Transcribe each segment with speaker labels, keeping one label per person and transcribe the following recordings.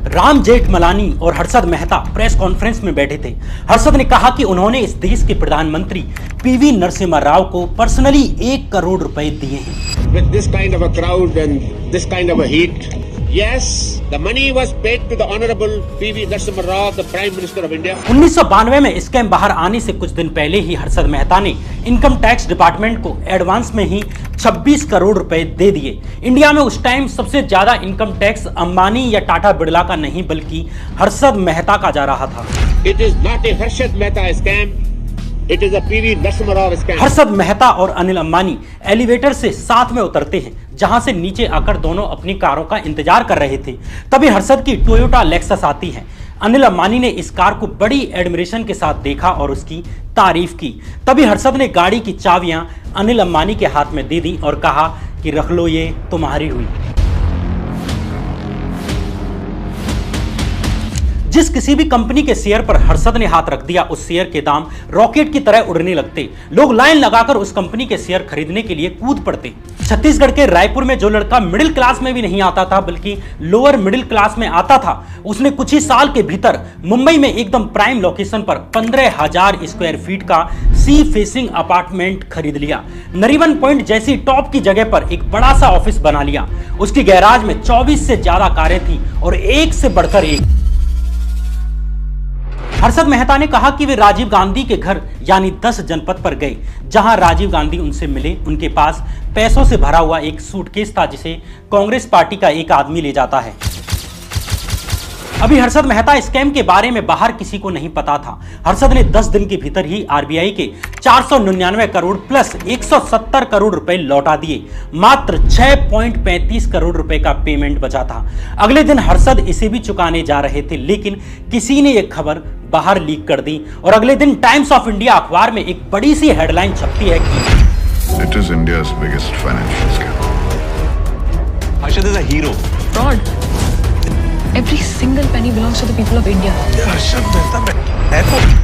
Speaker 1: राम जेठमलानी और Harshad Mehta press conference में बैठे थे। हर्षद ने कहा कि उन्होंने इस देश के प्रधानमंत्री पीवी नरसिम्हा राव को पर्सनली 1 करोड़ रुपए दिए हैं।
Speaker 2: With this kind of a crowd and this kind of a heat, yes, the money was paid to the Honorable P.V. Narasimha Rao, the Prime Minister of India.
Speaker 1: 1992 में स्कैम बाहर आने से कुछ दिन पहले ही हर्षद मेहता ने इनकम टैक्स डिपार्टमेंट को advance में ही 26 करोड़ रुपए दे दिए। इंडिया में उस टाइम सबसे ज्यादा इनकम टैक्स अंबानी या टाटा बिरला का नहीं बल्कि हर्षद मेहता का जा रहा था।
Speaker 2: It is not a Harshad Mehta scam. It is a P.V. Narasimha Rao scam.
Speaker 1: Harshad Mehta और अनिल अंबानी एलिवेटर से साथ में उतरते हैं, जहां से नीचे आकर दोनों अपनी कारों का इंतजार कर रहे थे। तभी हर्षद की टोयोटा लेक्सस आती है। अनिल अंबानी ने इस कार को बड़ी एडमिरेशन के साथ देखा और उसकी तारीफ की। तभी हर्षद ने गाड़ी की चाबियां अनिल अंबानी के हाथ में दे दी और कहा कि रख लो, ये तुम्हारी हुई। जिस किसी भी कंपनी के शेयर पर हर्षद ने हाथ रख दिया, उस शेयर के दाम रॉकेट की तरह उड़ने लगते। लोग लाइन लगाकर उस कंपनी के शेयर खरीदने के लिए कूद पड़ते। छत्तीसगढ़ के रायपुर में जो लड़का मिडिल क्लास में भी नहीं आता था बल्कि लोअर मिडिल क्लास में आता था, उसने कुछ ही साल के भीतर मुंबई में एकदम प्राइम लोकेशन पर 15,000 स्क्वायर फीट का सी फेसिंग अपार्टमेंट खरीद लिया। नरीमन पॉइंट जैसी टॉप की जगह पर एक बड़ा सा ऑफिस बना लिया। उसकी गैराज में 24 से ज्यादा कारें थी और एक से बढ़कर एक। हर्षद मेहता ने कहा कि वे राजीव गांधी के घर यानी 10 जनपद पर गए, जहां राजीव गांधी उनसे मिले। उनके पास पैसों से भरा हुआ एक सूटकेस था जिसे कांग्रेस पार्टी का एक आदमी ले जाता है। अभी हर्षद मेहता स्कैम के बारे में बाहर किसी को नहीं पता था। हर्षद ने 10 दिन के भीतर ही आरबीआई के 499 करोड़ प्लस 170 करोड़ रुपए लौटा दिए। मात्र 6.35 करोड़ रुपए का पेमेंट बचा था। अगले दिन हर्षद इसे भी चुकाने जा रहे थे, लेकिन किसी ने यह खबर बाहर लीक कर दी और अगले दिन टाइम्स ऑफ इंडिया अखबार में एक बड़ी सी हेडलाइन छपती है कि
Speaker 3: it is India's biggest financial scam.
Speaker 4: Harshad is a hero.
Speaker 5: Fraud. Every single penny belongs to the people of India.
Speaker 4: Harshad Mehta.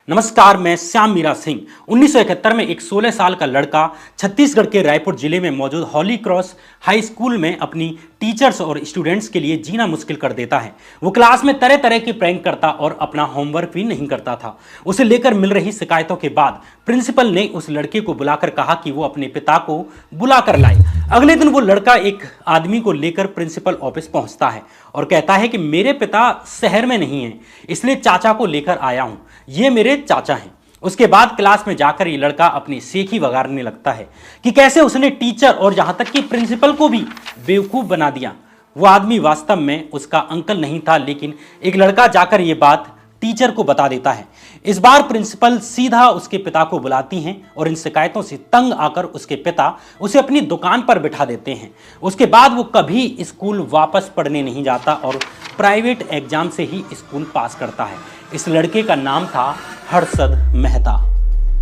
Speaker 1: नमस्कार, मैं श्याम मीरा सिंह। 1971 में एक 16 साल का लड़का छत्तीसगढ़ के रायपुर जिले में मौजूद हॉली क्रॉस हाई स्कूल में अपनी टीचर्स और स्टूडेंट्स के लिए जीना मुश्किल कर देता है। वो क्लास में तरह तरह की प्रैंक करता और अपना होमवर्क भी नहीं करता था। उसे लेकर मिल रही शिकायतों के बाद प्रिंसिपल ने उस लड़के को बुलाकर कहा कि वो अपने पिता को बुला कर लाए। अगले दिन वो लड़का एक आदमी को लेकर प्रिंसिपल ऑफिस पहुंचता है और कहता है कि मेरे पिता शहर में नहीं हैं, इसलिए चाचा को लेकर आया हूं, ये मेरे चाचा हैं। उसके बाद क्लास में जाकर ये लड़का अपनी सेखी वगारने लगता है कि कैसे उसने टीचर और यहां तक कि प्रिंसिपल को भी बेवकूफ बना दिया। वो आदमी वास्तव में उसका अंकल नहीं था, लेकिन एक लड़का जाकर ये बात टीचर को बता देता है। इस बार प्रिंसिपल सीधा उसके पिता को बुलाती हैं और इन शिकायतों से तंग आकर उसके पिता उसे अपनी दुकान पर बिठा देते हैं। उसके बाद वो कभी स्कूल वापस पढ़ने नहीं जाता और प्राइवेट एग्जाम से ही स्कूल पास करता है। इस लड़के का नाम था हर्षद मेहता।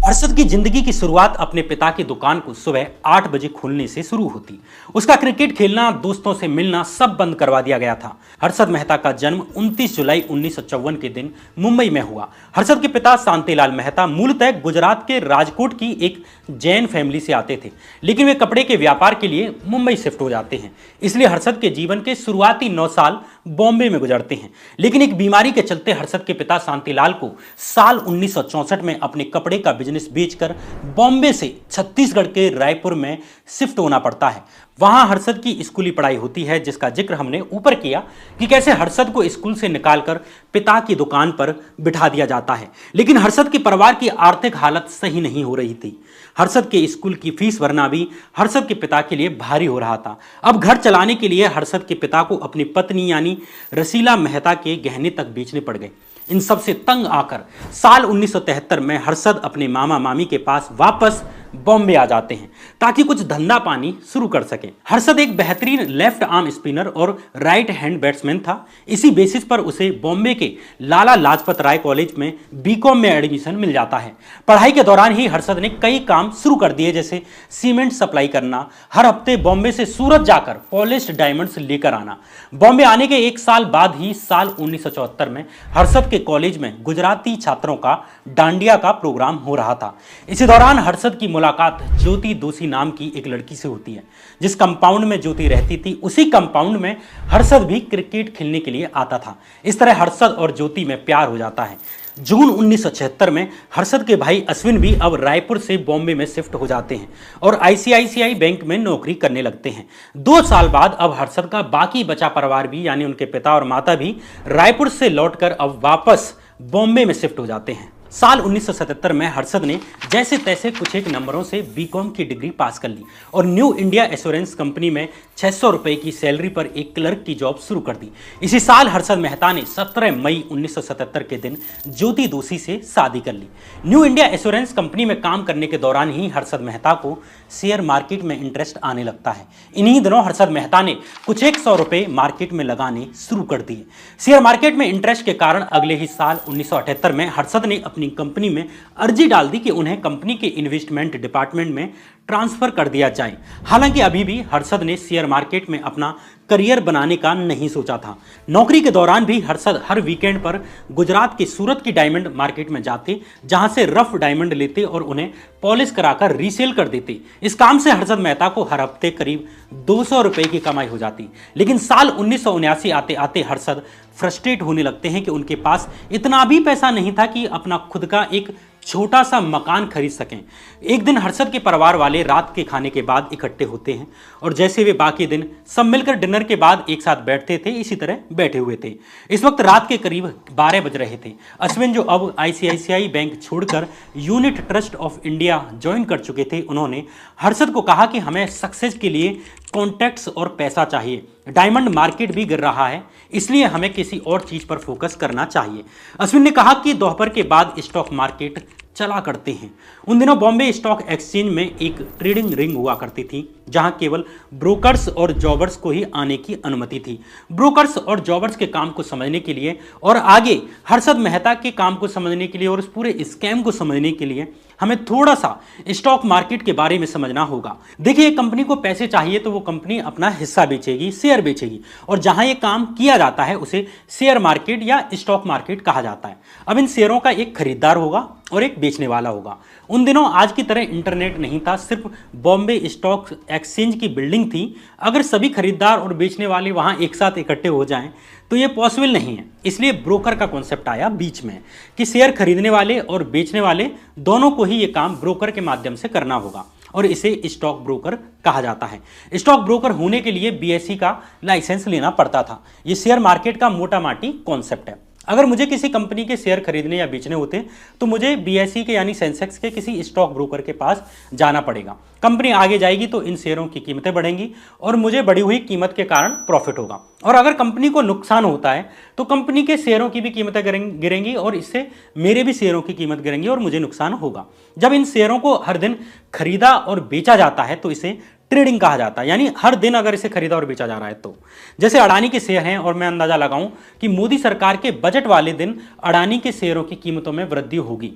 Speaker 1: हर्षद की जिंदगी की शुरुआत अपने पिता की दुकान को सुबह 8 बजे खोलने से शुरू होती। उसका क्रिकेट खेलना, दोस्तों से मिलना सब बंद करवा दिया गया था। हर्षद मेहता का जन्म 29 जुलाई 1954 के दिन मुंबई में हुआ। हर्षद के पिता शांतिलाल मेहता मूलतः गुजरात के राजकोट की एक जैन फैमिली से आते थे, लेकिन वे कपड़े के व्यापार के लिए मुंबई शिफ्ट हो जाते हैं। इसलिए हर्षद के जीवन के शुरुआती 9 साल बॉम्बे में गुजरते हैं। लेकिन एक बीमारी के चलते हर्षद के पिता शांतिलाल को साल 1964 में अपने कपड़े का बिजनेस बेचकर बॉम्बे से छत्तीसगढ़ के रायपुर में शिफ्ट होना पड़ता है। वहां हर्षद की स्कूली पढ़ाई होती है, जिसका जिक्र हमने ऊपर किया कि कैसे हर्षद को स्कूल से निकालकर पिता की दुकान पर बिठा दिया जाता है। लेकिन हर्षद के परिवार की आर्थिक हालत सही नहीं हो रही थी। हर्षद के स्कूल की फीस भरना भी हर्षद के पिता के लिए भारी हो रहा था। अब घर चलाने के लिए हर्षद के पिता को अपनी पत्नी यानी रसीला मेहता के गहने तक बेचने पड़ गए। इन सब से तंग आकर साल 1973 में हर्षद अपने मामा मामी के पास वापस बॉम्बे आ जाते हैं ताकि कुछ धंधा पानी शुरू कर सके। हर्षद एक बेहतरीन लेफ्ट आर्म स्पिनर और राइट हैंड बैट्समैन था। इसी बेसिस पर उसे बॉम्बे के लाला लाजपत राय कॉलेज में बीकॉम में एडमिशन मिल जाता है। पढ़ाई के दौरान ही हर्षद ने कई काम शुरू कर दिए, जैसे सीमेंट सप्लाई करना, हर हफ्ते बॉम्बे से सूरत जाकर पॉलिश्ड डायमंड्स लेकर आना। बॉम्बे आने के 1 साल बाद ही साल 1974 में हर्षद के कॉलेज में गुजराती छात्रों का डांडिया का प्रोग्राम हो रहा था। इसी दौरान हर्षद की मुलाकात मुलाकात ज्योति दोषी नाम की एक लड़की से होती है। जिस कंपाउंड में ज्योति रहती थी उसी कंपाउंड में हर्षद भी क्रिकेट खेलने के लिए आता था। इस तरह हर्षद और ज्योति में प्यार हो जाता है। जून 1976 में हर्षद के भाई अश्विन भी अब रायपुर से बॉम्बे में शिफ्ट हो जाते हैं और आईसीआईसीआई बैंक में नौकरी करने लगते हैं। 2 साल बाद अब हर्षद का बाकी बचा परिवार भी यानी उनके पिता और माता भी रायपुर से लौटकर अब वापस बॉम्बे में शिफ्ट हो जाते हैं। साल 1977 में हर्षद ने जैसे तैसे कुछ एक नंबरों से बीकॉम की डिग्री पास कर ली और न्यू इंडिया एश्योरेंस कंपनी में 600 रुपए की सैलरी पर एक क्लर्क की जॉब शुरू कर दी। इसी साल हर्षद मेहता ने 17 मई 1977 के दिन ज्योति दोषी से शादी कर ली। न्यू इंडिया एश्योरेंस कंपनी में काम करने के दौरान ही हर्षद मेहता को शेयर मार्केट में इंटरेस्ट आने लगता है। इन्हीं दिनों हर्षद मेहता ने कुछ 100 रुपए मार्केट में लगाने शुरू कर दिए। शेयर मार्केट में इंटरेस्ट के कारण अगले ही साल 1978 में हर्षद ने अपनी कंपनी में अर्जी डाल दी कि उन्हें कंपनी के इन्वेस्टमेंट डिपार्टमेंट में ट्रांसफर कर दिया जाए। हालांकि अभी भी हर्षद ने शेयर मार्केट में अपना करियर बनाने का नहीं सोचा था। नौकरी के दौरान भी हर्षद हर वीकेंड पर गुजरात के सूरत की डायमंड मार्केट में जाते, जहां से रफ डायमंड लेते और उन्हें पॉलिश कराकर रीसेल कर देते। इस काम से हर्षद मेहता को हर हफ्ते करीब 200 रुपए की कमाई हो जाती। लेकिन साल 1979 आते आते हर्षद फ्रस्ट्रेट होने लगते हैं कि उनके पास इतना भी पैसा नहीं था कि अपना खुद का एक छोटा सा मकान खरीद सकें। एक दिन हर्षद के परिवार वाले रात के खाने के बाद इकट्ठे होते हैं और जैसे वे बाकी दिन सब मिलकर डिनर के बाद एक साथ बैठते थे, इसी तरह बैठे हुए थे। इस वक्त रात के करीब 12 बज रहे थे। अश्विन, जो अब आईसीआईसीआई बैंक छोड़कर unit trust of India join कर चुके थे, उन्होंने हर्षद को कहा कि हमें सक्सेस के लिए कॉन्टैक्ट्स और पैसा चाहिए। डायमंड मार्केट भी गिर रहा है, इसलिए हमें किसी और चीज पर फोकस करना चाहिए। अश्विन ने कहा कि दोपहर के बाद स्टॉक मार्केट चला करते हैं। उन दिनों बॉम्बे स्टॉक एक्सचेंज में एक ट्रेडिंग रिंग हुआ करती थी, जहां केवल ब्रोकर्स और जॉबर्स को ही आने की अनुमति थी। ब्रोकर्स और जॉबर्स के काम को समझने के लिए और आगे हर्षद मेहता के काम को समझने के लिए और उस पूरे स्कैम को समझने के लिए हमें थोड़ा सा स्टॉक मार्केट के बारे में समझना होगा। देखिए, कंपनी को पैसे चाहिए तो वो कंपनी अपना हिस्सा बेचेगी, शेयर बेचेगी, और जहां ये काम किया जाता है उसे शेयर मार्केट या स्टॉक मार्केट कहा जाता है। अब इन शेयरों का एक खरीदार होगा और एक बेचने वाला होगा। उन दिनों आज की तरह इंटरनेट नहीं था, सिर्फ बॉम्बे स्टॉक एक्सचेंज की बिल्डिंग थी। अगर सभी खरीदार और बेचने वाले वहां एक साथ इकट्ठे हो जाएं तो ये पॉसिबल नहीं है। इसलिए ब्रोकर का कॉन्सेप्ट आया बीच में कि शेयर खरीदने वाले और बेचने वाले दोनों को ही ये काम ब्रोकर के माध्यम से करना होगा और इसे स्टॉक ब्रोकर कहा जाता है। स्टॉक ब्रोकर होने के लिए बीएसई का लाइसेंस लेना पड़ता था। ये शेयर मार्केट का मोटा माटी कॉन्सेप्ट है। अगर मुझे किसी कंपनी के शेयर खरीदने या बेचने होते तो मुझे बीएसई के यानी सेंसेक्स के किसी स्टॉक ब्रोकर के पास जाना पड़ेगा। कंपनी आगे जाएगी तो इन शेयरों की कीमतें बढ़ेंगी और मुझे बढ़ी हुई कीमत के कारण प्रॉफिट होगा। और अगर कंपनी को नुकसान होता है तो कंपनी के शेयरों की भी कीमतें गिरेंगी और इससे मेरे भी शेयरों की कीमत गिरेंगी और मुझे नुकसान होगा। जब इन शेयरों को हर दिन खरीदा और बेचा जाता है तो इसे ट्रेडिंग कहा जाता है, यानी हर दिन अगर इसे खरीदा और बेचा जा रहा है तो। जैसे अडानी के शेयर हैं और मैं अंदाजा लगाऊं कि मोदी सरकार के बजट वाले दिन अडानी के शेयरों की कीमतों में वृद्धि होगी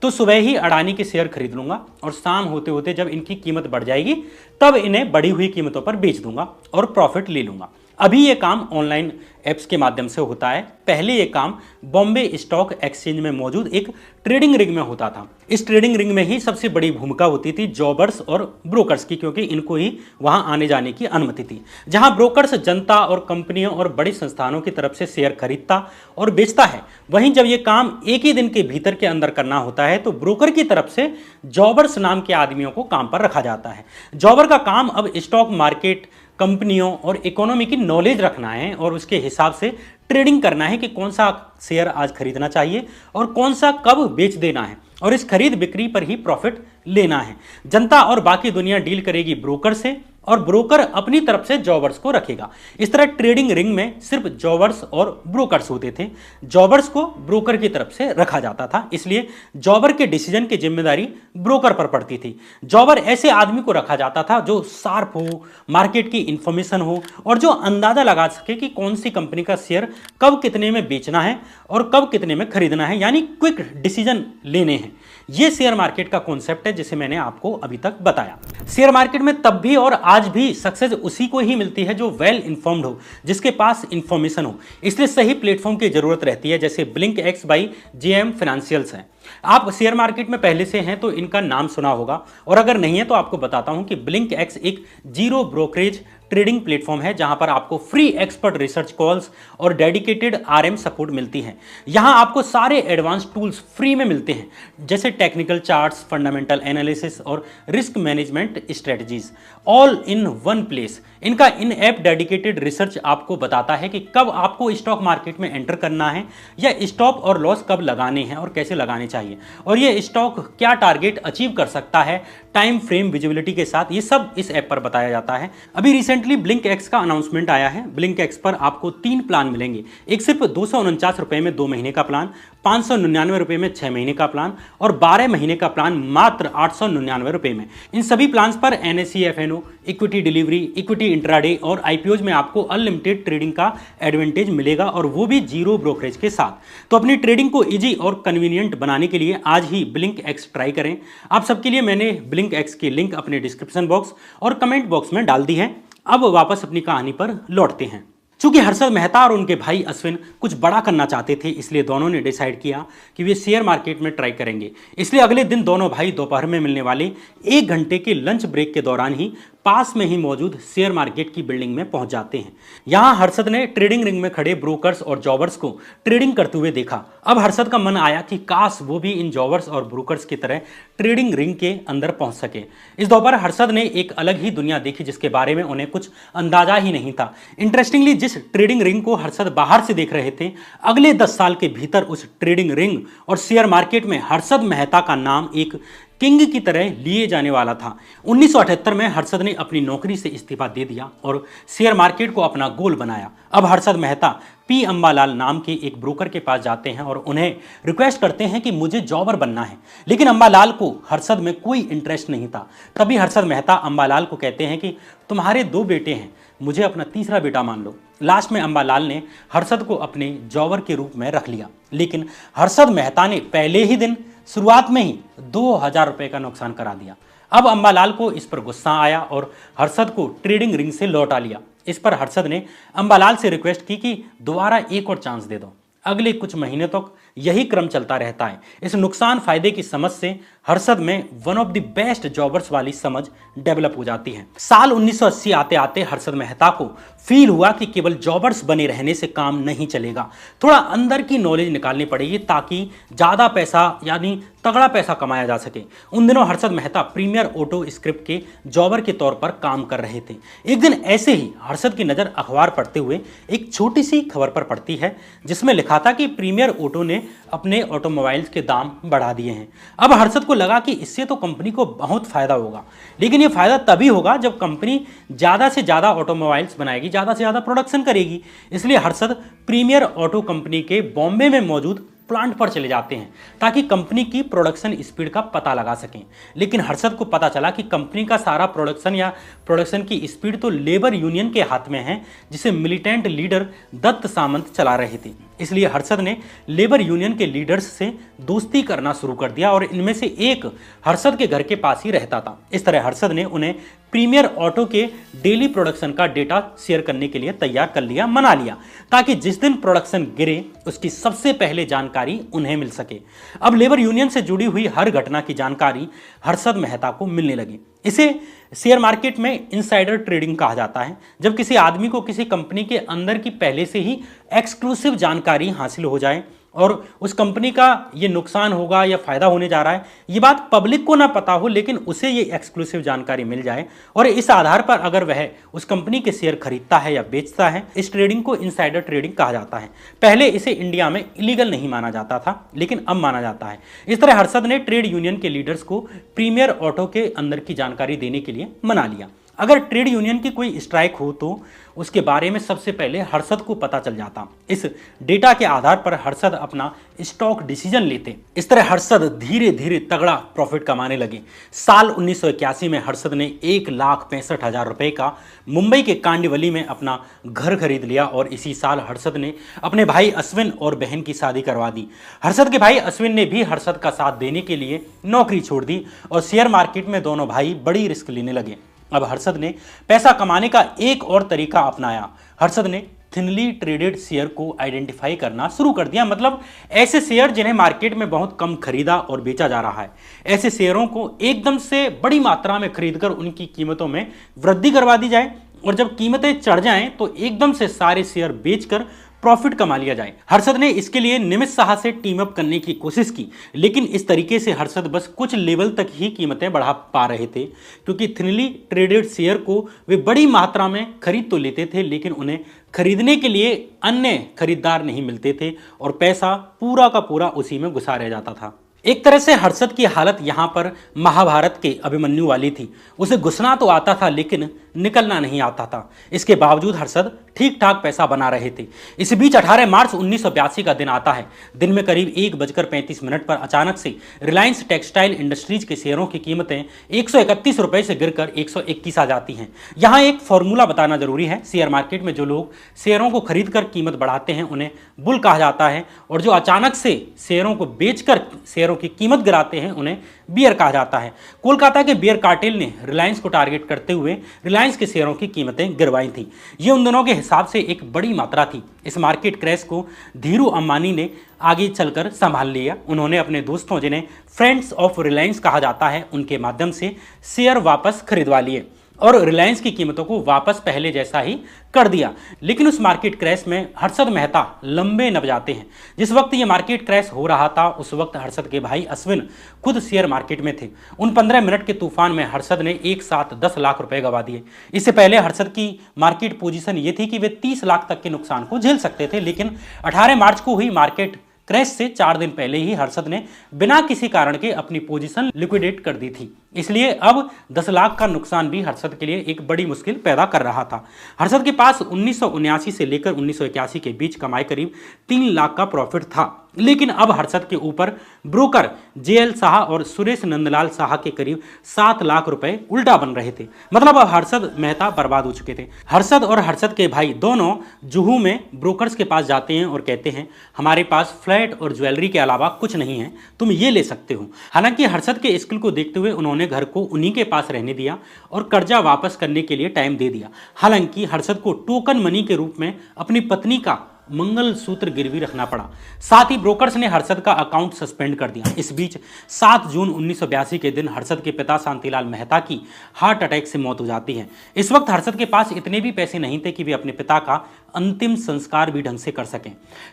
Speaker 1: तो सुबह ही अडानी के शेयर खरीद लूंगा और शाम होते होते जब इनकी कीमत बढ़ जाएगी तब इन्हें बढ़ी हुई कीमतों पर बेच दूंगा और प्रॉफिट ले लूंगा। अभी ये काम ऑनलाइन ऐप्स के माध्यम से होता है। पहले ये काम बॉम्बे स्टॉक एक्सचेंज में मौजूद एक ट्रेडिंग रिंग में होता था। इस ट्रेडिंग रिंग में ही सबसे बड़ी भूमिका होती थी जॉबर्स और ब्रोकर्स की, क्योंकि इनको ही वहां आने जाने की अनुमति थी। जहां ब्रोकर्स जनता और कंपनियों और बड़ी संस्थानों की तरफ से शेयर खरीदता और बेचता है, वहीं जब ये काम एक ही दिन के भीतर के अंदर करना होता है तो ब्रोकर की तरफ से जॉबर्स नाम के आदमियों को काम पर रखा जाता है। जॉबर का काम अब स्टॉक मार्केट, कंपनियों और इकोनॉमी की नॉलेज रखना है और उसके हिसाब से ट्रेडिंग करना है कि कौन सा शेयर आज खरीदना चाहिए और कौन सा कब बेच देना है और इस खरीद बिक्री पर ही प्रॉफिट लेना है। जनता और बाकी दुनिया डील करेगी ब्रोकर से और ब्रोकर अपनी तरफ से जॉबर्स को रखेगा। इस तरह ट्रेडिंग रिंग में सिर्फ जॉबर्स और ब्रोकर्स होते थे। जॉबर्स को ब्रोकर की तरफ से रखा जाता था, इसलिए जॉबर के डिसीजन की जिम्मेदारी ब्रोकर पर पड़ती थी। जॉबर ऐसे आदमी को रखा जाता था जो शार्प हो, मार्केट की इंफॉर्मेशन हो और जो अंदाजा लगा सके कि कौन सी कंपनी का शेयर कब कितने में बेचना है और कब कितने में खरीदना है, यानी क्विक डिसीजन लेने हैं। यह शेयर मार्केट का कॉन्सेप्ट है जिसे मैंने आपको अभी तक बताया। शेयर मार्केट में तब भी और आज भी सक्सेस उसी को ही मिलती है जो वेल इन्फॉर्म्ड हो, जिसके पास इंफॉर्मेशन हो। इसलिए सही प्लेटफॉर्म की जरूरत रहती है, जैसे blink x by JM financials है। आप शेयर मार्केट में पहले से हैं तो इनका नाम सुना होगा, और अगर नहीं है तो आपको बताता हूं कि ब्लिंक एक्स एक जीरो ब्रोकरेज ट्रेडिंग प्लेटफॉर्म है जहां पर आपको फ्री एक्सपर्ट रिसर्च कॉल्स और डेडिकेटेड आरएम सपोर्ट मिलती है। यहां आपको सारे एडवांस टूल्स फ्री में मिलते हैं, जैसे टेक्निकल चार्ट्स, फंडामेंटल एनालिसिस और risk management strategies, all in one place. इनका इन ऐप डेडिकेटेड रिसर्च आपको बताता है कि कब आपको स्टॉक मार्केट में एंटर करना है, या स्टॉप और लॉस कब लगाने हैं और कैसे लगाने चाहिए, और ये स्टॉक क्या टारगेट अचीव कर सकता है टाइम फ्रेम विजिबिलिटी के साथ। ये सब इस ऐप पर बताया जाता है। अभी रिसेंटली ब्लिंक एक्स का अनाउंसमेंट आया है। ब्लिंक एक्स पर आपको 3 प्लान मिलेंगे, एक सिर्फ 249 रुपए में 2 महीने का प्लान, 599 रुपए में 6 महीने का प्लान, और 12 महीने का प्लान मात्र 899 रुपए में। इन सभी प्लान पर NSE FNO, equity delivery, equity intraday और आईपीओज में आपको अनलिमिटेड ट्रेडिंग का एडवांटेज मिलेगा, और वो भी जीरो ब्रोकरेज के साथ। तो अपनी ट्रेडिंग को इजी और कन्वीनियंट बनाने के लिए आज ही ब्लिंक एक्स ट्राई करें। आप सबके लिए मैंने ब्लिंक एक्स की लिंक अपने डिस्क्रिप्शन बॉक्स और कमेंट बॉक्स में डाल दी है। अब वापस अपनी कहानी पर लौटते हैं। चूंकि हर्षद मेहता और उनके भाई अश्विन कुछ बड़ा करना चाहते थे, इसलिए दोनों ने डिसाइड किया कि वे शेयर मार्केट में ट्राई करेंगे। इसलिए अगले दिन दोनों भाई दोपहर में मिलने वाले 1 घंटे के लंच ब्रेक के दौरान ही पास में ही मौजूद शेयर मार्केट की बिल्डिंग में पहुंच जाते हैं। यहां हर्षद ने ट्रेडिंग रिंग में खड़े ब्रोकर्स और जॉबर्स को ट्रेडिंग करते हुए देखा। अब हर्षद का मन आया कि काश वो भी इन जॉबर्स और ब्रोकर्स की तरह ट्रेडिंग रिंग के अंदर पहुंच सके। इस दोपहर हर्षद ने एक अलग ही दुनिया देखी जिसके बारे में उन्हें कुछ अंदाजा ही नहीं था। इंटरेस्टिंगली, जिस ट्रेडिंग रिंग को हर्षद बाहर से देख रहे थे, अगले 10 साल के भीतर उस ट्रेडिंग रिंग और शेयर मार्केट में हर्षद मेहता का नाम एक किंग की तरह लिए जाने वाला था। 1978 में हर्षद ने अपनी नौकरी से इस्तीफा दे दिया और शेयर मार्केट को अपना गोल बनाया। अब हर्षद मेहता पी अंबालाल नाम के एक ब्रोकर के पास जाते हैं और उन्हें रिक्वेस्ट करते हैं कि मुझे जॉबर बनना है, लेकिन अंबालाल को हर्षद में कोई इंटरेस्ट नहीं था। तभी हर्षद मेहता अंबालाल को कहते हैं कि तुम्हारे 2 बेटे हैं, मुझे अपना तीसरा बेटा मान लो। लास्ट में अंबालाल ने हर्षद को अपने जॉबर के रूप में रख लिया, लेकिन हर्षद मेहता ने पहले ही दिन शुरुआत में ही 2000 रुपए का नुकसान करा दिया। अब अंबालाल को इस पर गुस्सा आया और हर्षद को ट्रेडिंग रिंग से लौटा लिया। इस पर हर्षद ने अंबालाल से रिक्वेस्ट की कि दोबारा एक और चांस दे दो। अगले कुछ महीने तक यही क्रम चलता रहता है। इस नुकसान फायदे की समझ से हर्षद में one of the best jobbers वाली समझ डेवलप हो जाती है। साल 1980 आते आते हर्षद मेहता को फील हुआ कि केवल जॉबर्स बने रहने से काम नहीं चलेगा, थोड़ा अंदर की नॉलेज निकालनी पड़ेगी ताकि ज़्यादा पैसा यानी तगड़ा पैसा कमाया जा सके। उन दिनों Harshad Mehta Premier auto script के जॉबर के तौर पर काम कर रहे थे। एक दिन ऐसे ही हर्षद की नज़र अखबार पढ़ते हुए एक छोटी सी खबर पर पड़ती है जिसमें लिखा था कि प्रीमियर ऑटो ने अपने ऑटोमोबाइल्स के दाम बढ़ा दिए हैं। अब हर्षद को लगा कि इससे तो कंपनी को बहुत फायदा होगा, लेकिन ये फायदा तभी होगा जब कंपनी ज़्यादा से ज़्यादा ऑटोमोबाइल्स बनाएगी, ज़्यादा से ज़्यादा प्रोडक्शन करेगी। इसलिए हर्षद प्रीमियर ऑटो कंपनी के बॉम्बे में मौजूद प्लांट पर चले जाते हैं ताकि कंपनी की प्रोडक्शन स्पीड का पता लगा सकें। लेकिन हर्षद को पता चला कि कंपनी का सारा प्रोडक्शन की स्पीड तो लेबर यूनियन के हाथ में है, जिसे मिलिटेंट लीडर दत्त सामंत चला रहे थे। इसलिए हर्षद ने लेबर यूनियन के लीडर्स से दोस्ती करना शुरू कर दिया और इनमें से एक हर्षद के घर के पास ही रहता था। इस तरह हर्षद ने उन्हें प्रीमियर ऑटो के डेली प्रोडक्शन का डेटा शेयर करने के लिए तैयार कर लिया, मना लिया, ताकि जिस दिन प्रोडक्शन गिरे उसकी सबसे पहले जानकारी उन्हें मिल सके। अब लेबर यूनियन से जुड़ी हुई हर घटना की जानकारी हर्षद मेहता को मिलने लगी। इसे शेयर मार्केट में इनसाइडर ट्रेडिंग कहा जाता है, जब किसी आदमी को किसी कंपनी के अंदर की पहले से ही एक्सक्लूसिव जानकारी हासिल हो जाए और उस कंपनी का ये नुकसान होगा या फायदा होने जा रहा है, ये बात पब्लिक को ना पता हो, लेकिन उसे ये एक्सक्लूसिव जानकारी मिल जाए और इस आधार पर अगर वह उस कंपनी के शेयर खरीदता है या बेचता है, इस ट्रेडिंग को इनसाइडर ट्रेडिंग कहा जाता है। पहले इसे इंडिया में इलीगल नहीं माना जाता था, लेकिन अब माना जाता है। इस तरह हर्षद ने ट्रेड यूनियन के लीडर्स को प्रीमियर ऑटो के अंदर की जानकारी देने के लिए मना लिया। अगर ट्रेड यूनियन की कोई स्ट्राइक हो तो उसके बारे में सबसे पहले हर्षद को पता चल जाता। इस डेटा के आधार पर हर्षद अपना स्टॉक डिसीजन लेते। इस तरह हर्षद धीरे धीरे तगड़ा प्रॉफिट कमाने लगे। साल 1981 में हर्षद ने 1,65,000 रुपए का मुंबई के कांडिवली में अपना घर खरीद लिया और इसी साल हर्षद ने अपने भाई अश्विन और बहन की शादी करवा दी। हर्षद के भाई अश्विन ने भी हर्षद का साथ देने के लिए नौकरी छोड़ दी और शेयर मार्केट में दोनों भाई बड़ी रिस्क लेने लगे। अब हर्षद ने पैसा कमाने का एक और तरीका अपनाया। हर्षद ने थिनली ट्रेडेड शेयर को आइडेंटिफाई करना शुरू कर दिया, मतलब ऐसे शेयर जिन्हें मार्केट में बहुत कम खरीदा और बेचा जा रहा है। ऐसे शेयरों को एकदम से बड़ी मात्रा में खरीदकर उनकी कीमतों में वृद्धि करवा दी जाए और जब कीमतें चढ़ जाएं तो एकदम से सारे शेयर बेचकर प्रॉफिट कमा लिया जाए। हर्षद ने इसके लिए निमित शाह से टीम अप करने की कोशिश की, लेकिन इस तरीके से हर्षद बस कुछ लेवल तक ही कीमतें बढ़ा पा रहे थे, क्योंकि थिनली ट्रेडेड शेयर को वे बड़ी मात्रा में खरीद तो लेते थे, लेकिन उन्हें खरीदने के लिए अन्य खरीदार नहीं मिलते थे और पैसा पूरा का पूरा उसी में घुसा रह जाता था। एक तरह से हर्षद की हालत यहां पर महाभारत के अभिमन्यु वाली थी। उसे घुसना तो आता था लेकिन निकलना नहीं आता था। इसके बावजूद हर्षद ठीक ठाक पैसा बना रहे थे। इस बीच 18 मार्च 1982 का दिन आता है। दिन में करीब 1:35 पर अचानक से रिलायंस टेक्सटाइल इंडस्ट्रीज के शेयरों की कीमतें 131 रुपए से गिरकर 121 आ जाती हैं। यहाँ एक फॉर्मूला बताना जरूरी है। शेयर मार्केट में जो लोग शेयरों को खरीद कर कीमत बढ़ाते हैं उन्हें बुल कहा जाता है, और जो अचानक से शेयरों को बेचकर शेयरों की कीमत गिराते हैं उन्हें बियर कहा जाता है। कोलकाता के बियर कार्टेल ने रिलायंस को टारगेट करते हुए रिलायंस के शेयरों की कीमतें गिरवाई थी। ये उन दोनों के हिसाब से एक बड़ी मात्रा थी। इस मार्केट क्रैश को धीरू अंबानी ने आगे चलकर संभाल लिया। उन्होंने अपने दोस्तों, जिन्हें फ्रेंड्स ऑफ रिलायंस कहा जाता है, उनके माध्यम से शेयर वापस खरीदवा लिए और रिलायंस की कीमतों को वापस पहले जैसा ही कर दिया। लेकिन उस मार्केट क्रैश में हर्षद मेहता लंबे नब जाते हैं। जिस वक्त ये मार्केट क्रैश हो रहा था उस वक्त हर्षद के भाई अश्विन खुद शेयर मार्केट में थे। उन 15 मिनट के तूफान में हर्षद ने एक साथ 10 लाख रुपए गंवा दिए। इससे पहले हर्षद की मार्केट पोजीशन ये थी कि वे 30 लाख तक के नुकसान को झेल सकते थे, लेकिन 18 मार्च को हुई मार्केट क्रैश से 4 दिन पहले ही हर्षद ने बिना किसी कारण के अपनी पोजीशन लिक्विडेट कर दी थी। इसलिए अब 10 लाख का नुकसान भी हर्षद के लिए एक बड़ी मुश्किल पैदा कर रहा था। हर्षद के पास 1979 से लेकर 1981 के बीच कमाई करीब 3 लाख का प्रॉफिट था, लेकिन अब हर्षद के ऊपर ब्रोकर जेएल शाह और सुरेश नंदलाल शाह के करीब 7 लाख रुपए उल्टा बन रहे थे। मतलब अब हर्षद मेहता बर्बाद हो चुके थे। हर्षद और हर्षद के भाई दोनों जुहू में ब्रोकर्स के पास जाते हैं और कहते हैं, हमारे पास फ्लैट और ज्वेलरी के अलावा कुछ नहीं है, तुम ये ले सकते हो। हालांकि हर्षद के स्किल को देखते हुए उन्होंने घर को उन्हीं के पास रहने दिया और कर्जा वापस करने के लिए टाइम दे दिया। हालांकि हर्षद को टोकन मनी के रूप में अपनी पत्नी का मंगलसूत्र गिरवी रखना पड़ा। साथ ही ब्रोकर्स ने हर्षद का अकाउंट सस्पेंड कर दिया। इस बीच 7 जून 1982 के दिन हर्षद के पिता शांतिलाल मेहता की हार्ट अटैक से मौत हो जाती है। इस वक्त हर्षद के पास इतने भी पैसे नहीं थे कि वे अपने पिता का अंतिम संस्कार भी ढंग से कर सकें।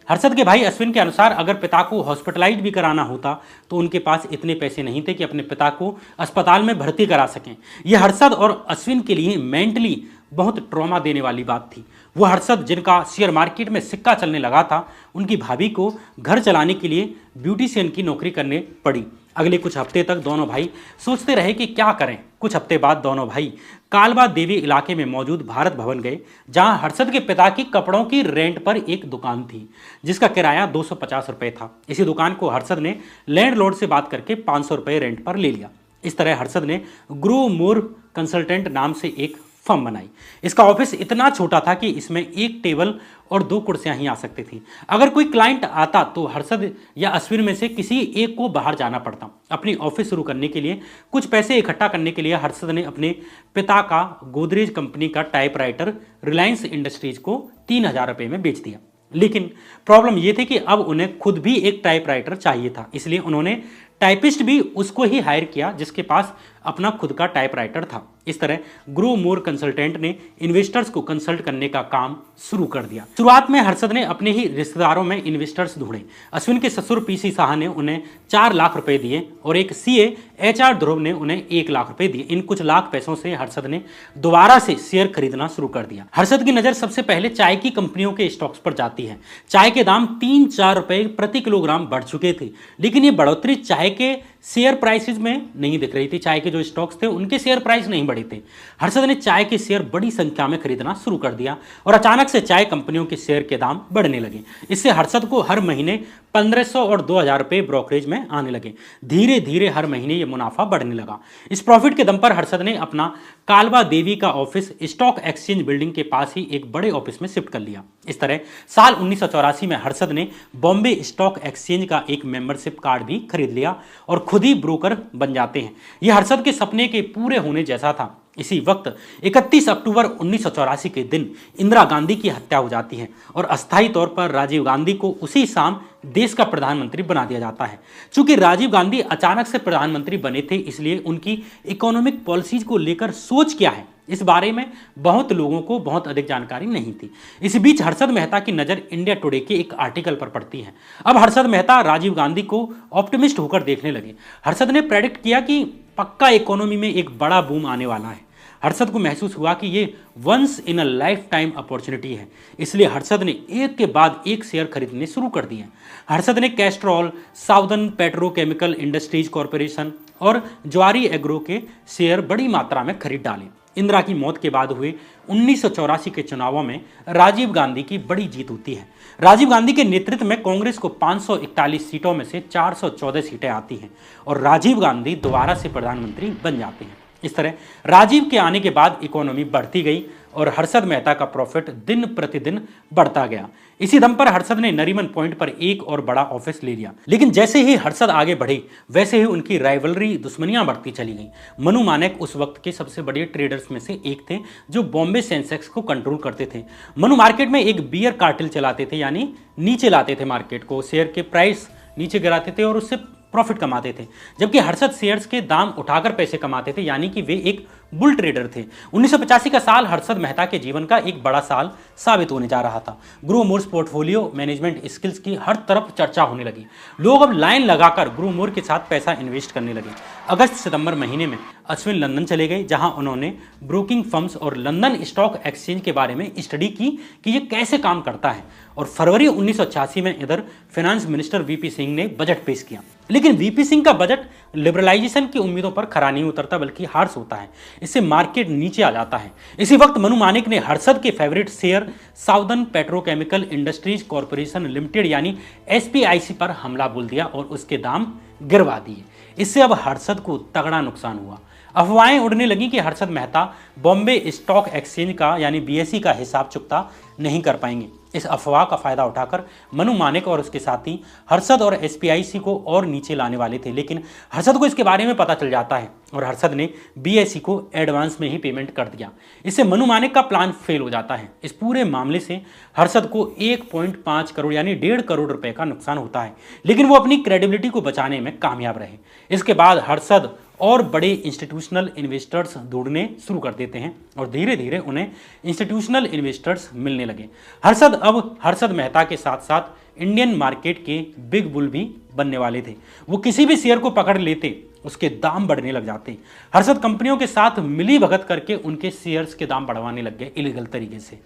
Speaker 1: हर्षद के भाई अश्विन के अनुसार अगर पिता को हॉस्पिटलाइज भी कराना होता तो उनके पास इतने पैसे नहीं थे कि अपने पिता को अस्पताल में भर्ती करा सकें। यह हर्षद और अश्विन के लिए मेंटली बहुत ट्रॉमा देने वाली बात थी। वो हर्षद, जिनका शेयर मार्केट में सिक्का चलने लगा था, उनकी भाभी को घर चलाने के लिए ब्यूटिशियन की नौकरी करने पड़ी। अगले कुछ हफ्ते तक दोनों भाई सोचते रहे कि क्या करें। कुछ हफ्ते बाद दोनों भाई कालबा देवी इलाके में मौजूद भारत भवन गए, जहां हर्षद के पिता की कपड़ों की रेंट पर एक दुकान थी जिसका किराया 250 रुपये था। इसी दुकान को हर्षद ने लैंडलॉर्ड से बात करके 500 रुपये रेंट पर ले लिया। इस तरह हर्षद ने ग्रो मोर कंसल्टेंट नाम से एक फर्म बनाई। इसका ऑफिस इतना छोटा था कि इसमें एक टेबल और 2 कुर्सियां ही आ सकती थी। अगर कोई क्लाइंट आता तो हर्षद या अश्विन में से किसी एक को बाहर जाना पड़ता। अपनी ऑफिस शुरू करने के लिए कुछ पैसे इकट्ठा करने के लिए हर्षद ने अपने पिता का गोदरेज कंपनी का टाइपराइटर रिलायंस इंडस्ट्रीज को 3000 रुपये में बेच दिया। लेकिन प्रॉब्लम यह थी कि अब उन्हें खुद भी एक टाइपराइटर चाहिए था, इसलिए उन्होंने टाइपिस्ट भी उसको ही हायर किया जिसके पास अपना खुद का टाइपराइटर था। इस तरह ग्रो मोर कंसल्टेंट ने इन्वेस्टर्स को कंसल्ट करने का काम शुरू कर दिया। शुरुआत में हर्षद ने अपने ही रिश्तेदारों में इन्वेस्टर्स ढूंढे। अश्विन के ससुर पीसी शाह ने उन्हें 4 लाख रुपए दिए और एक सीए एचआर ध्रुव ने उन्हें 1 लाख रुपए दिए। इन कुछ लाख पैसों से हर्षद ने दोबारा से शेयर खरीदना शुरू कर दिया। हर्षद की नजर सबसे पहले चाय की कंपनियों के स्टॉक्स पर जाती है। चाय के दाम 3-4 रुपए प्रति किलोग्राम बढ़ चुके थे, लेकिन ये बढ़ोतरी चाय के शेयर प्राइसेस में नहीं दिख रही थी। चाय के जो स्टॉक्स थे उनके शेयर प्राइस नहीं बढ़े थे। हर्षद ने चाय के शेयर बड़ी संख्या में खरीदना शुरू कर दिया और अचानक से चाय कंपनियों के शेयर के दाम बढ़ने लगे। इससे हर्षद को हर महीने 1500 और 2000 रुपये ब्रोकरेज में आने लगे। धीरे धीरे हर महीने ये मुनाफा बढ़ने लगा। इस प्रॉफिट के दम पर हर्षद ने अपना कालबा देवी का ऑफिस स्टॉक एक्सचेंज बिल्डिंग के पास ही एक बड़े ऑफिस में शिफ्ट कर लिया। इस तरह साल 1984 में हर्षद ने बॉम्बे स्टॉक एक्सचेंज का एक मेंबरशिप कार्ड भी खरीद लिया और खुद ही ब्रोकर बन जाते हैं। यह हर्षद के सपने के पूरे होने जैसा था। इसी वक्त 31 अक्टूबर 1984 के दिन इंदिरा गांधी की हत्या हो जाती है और अस्थायी तौर पर राजीव गांधी को उसी शाम देश का प्रधानमंत्री बना दिया जाता है। चूंकि राजीव गांधी अचानक से प्रधानमंत्री बने थे, इसलिए उनकी इकोनॉमिक पॉलिसीज को लेकर सोच क्या है, इस बारे में बहुत लोगों को बहुत अधिक जानकारी नहीं थी। इसी बीच हर्षद मेहता की नज़र इंडिया टुडे के एक आर्टिकल पर पड़ती है। अब हर्षद मेहता राजीव गांधी को ऑप्टिमिस्ट होकर देखने लगे। हर्षद ने प्रेडिक्ट किया कि पक्का इकोनॉमी में एक बड़ा बूम आने वाला है। हर्षद को महसूस हुआ कि ये once in a lifetime opportunity है, इसलिए हर्षद ने एक के बाद एक शेयर खरीदने शुरू कर दिए। हर्षद ने Castrol, southern petrochemical industries corporation और ज्वारी एग्रो के शेयर बड़ी मात्रा में खरीद डाले। इंदिरा की मौत के बाद हुए 1984 के चुनावों में राजीव गांधी की बड़ी जीत होती है। राजीव गांधी के नेतृत्व में कांग्रेस को 541 सीटों में से 414 सीटें आती हैं और राजीव गांधी दोबारा से प्रधानमंत्री बन जाते हैं। इस तरह राजीव के आने के बाद इकोनॉमी बढ़ती गई और हर्षद मेहता का प्रॉफिट दिन प्रतिदिन बढ़ता गया। इसी दम पर हर्षद ने नरीमन पॉइंट पर एक और बड़ा ऑफिस ले लिया। लेकिन जैसे ही हर्षद आगे बढ़े, वैसे ही उनकी राइवलरी, दुश्मनियां बढ़ती चली गई। मनु मानेक उस वक्त के सबसे बड़े ट्रेडर्स में से एक थे, जो बॉम्बे सेंसेक्स को कंट्रोल करते थे। मनु मार्केट में एक बियर कार्टेल चलाते थे, यानी नीचे लाते थे मार्केट को, शेयर के प्राइस नीचे गिराते थे और उससे प्रॉफिट कमाते थे। जबकि हर्षद शेयर्स के दाम उठाकर पैसे कमाते थे, यानी कि वे एक बुल ट्रेडर थे। 1985 का साल हर्षद मेहता के जीवन का एक बड़ा साल साबित होने जा रहा था। Grow more's portfolio management skills की हर तरफ चर्चा होने लगी। लोग अब लाइन लगाकर ग्रो मोर के साथ पैसा इन्वेस्ट करने लगे। अगस्त सितंबर महीने में अश्विन लंदन चले गए, जहां उन्होंने ब्रोकिंग फर्म्स और लंदन स्टॉक एक्सचेंज के बारे में स्टडी की कि ये कैसे काम करता है। और फरवरी 1986 में इधर फाइनेंस मिनिस्टर वीपी सिंह ने बजट पेश किया। लेकिन वीपी सिंह का बजट लिबरलाइजेशन की उम्मीदों पर खरा नहीं उतरता, बल्कि हार्श होता है। इससे मार्केट नीचे आ जाता है। इसी वक्त मनु मानेक ने हर्षद के favourite share southern petrochemical industries corporation limited यानी SPIC पर हमला बोल दिया और उसके दाम गिरवा दिए। इससे अब हर्षद को तगड़ा नुकसान हुआ। अफवाहें उड़ने लगी कि हर्षद मेहता बॉम्बे स्टॉक एक्सचेंज का यानी BSE का हिसाब चुकता नहीं कर पाएंगे। इस अफवाह का फायदा उठाकर मनु मानेक और उसके साथी हर्षद और SPIC को और नीचे लाने वाले थे। लेकिन हर्षद को इसके बारे में पता चल जाता है और हर्षद ने BSE को एडवांस में ही पेमेंट कर दिया। इससे मनु मानेक का प्लान फेल हो जाता है। इस पूरे मामले से हर्षद को 1.5 करोड़ यानी 1.5 करोड़ रुपए का नुकसान होता है। लेकिन वो अपनी क्रेडिबिलिटी को बचाने में कामयाब रहे। इसके बाद हर्षद और बड़े इंस्टीट्यूशनल इन्वेस्टर्स ढूंढने शुरू कर देते हैं और धीरे धीरे उन्हें इंस्टीट्यूशनल इन्वेस्टर्स मिलने लगे। हर्षद अब हर्षद मेहता के साथ साथ इंडियन मार्केट के बिग बुल भी बनने वाले थे। वो किसी भी शेयर को पकड़ लेते, उसके दाम बढ़ने लग जाते। हर्षद कंपनियों के साथ मिली भगत करके उनके शेयर्स के दाम बढ़वाने लग गए इलीगल तरीके से।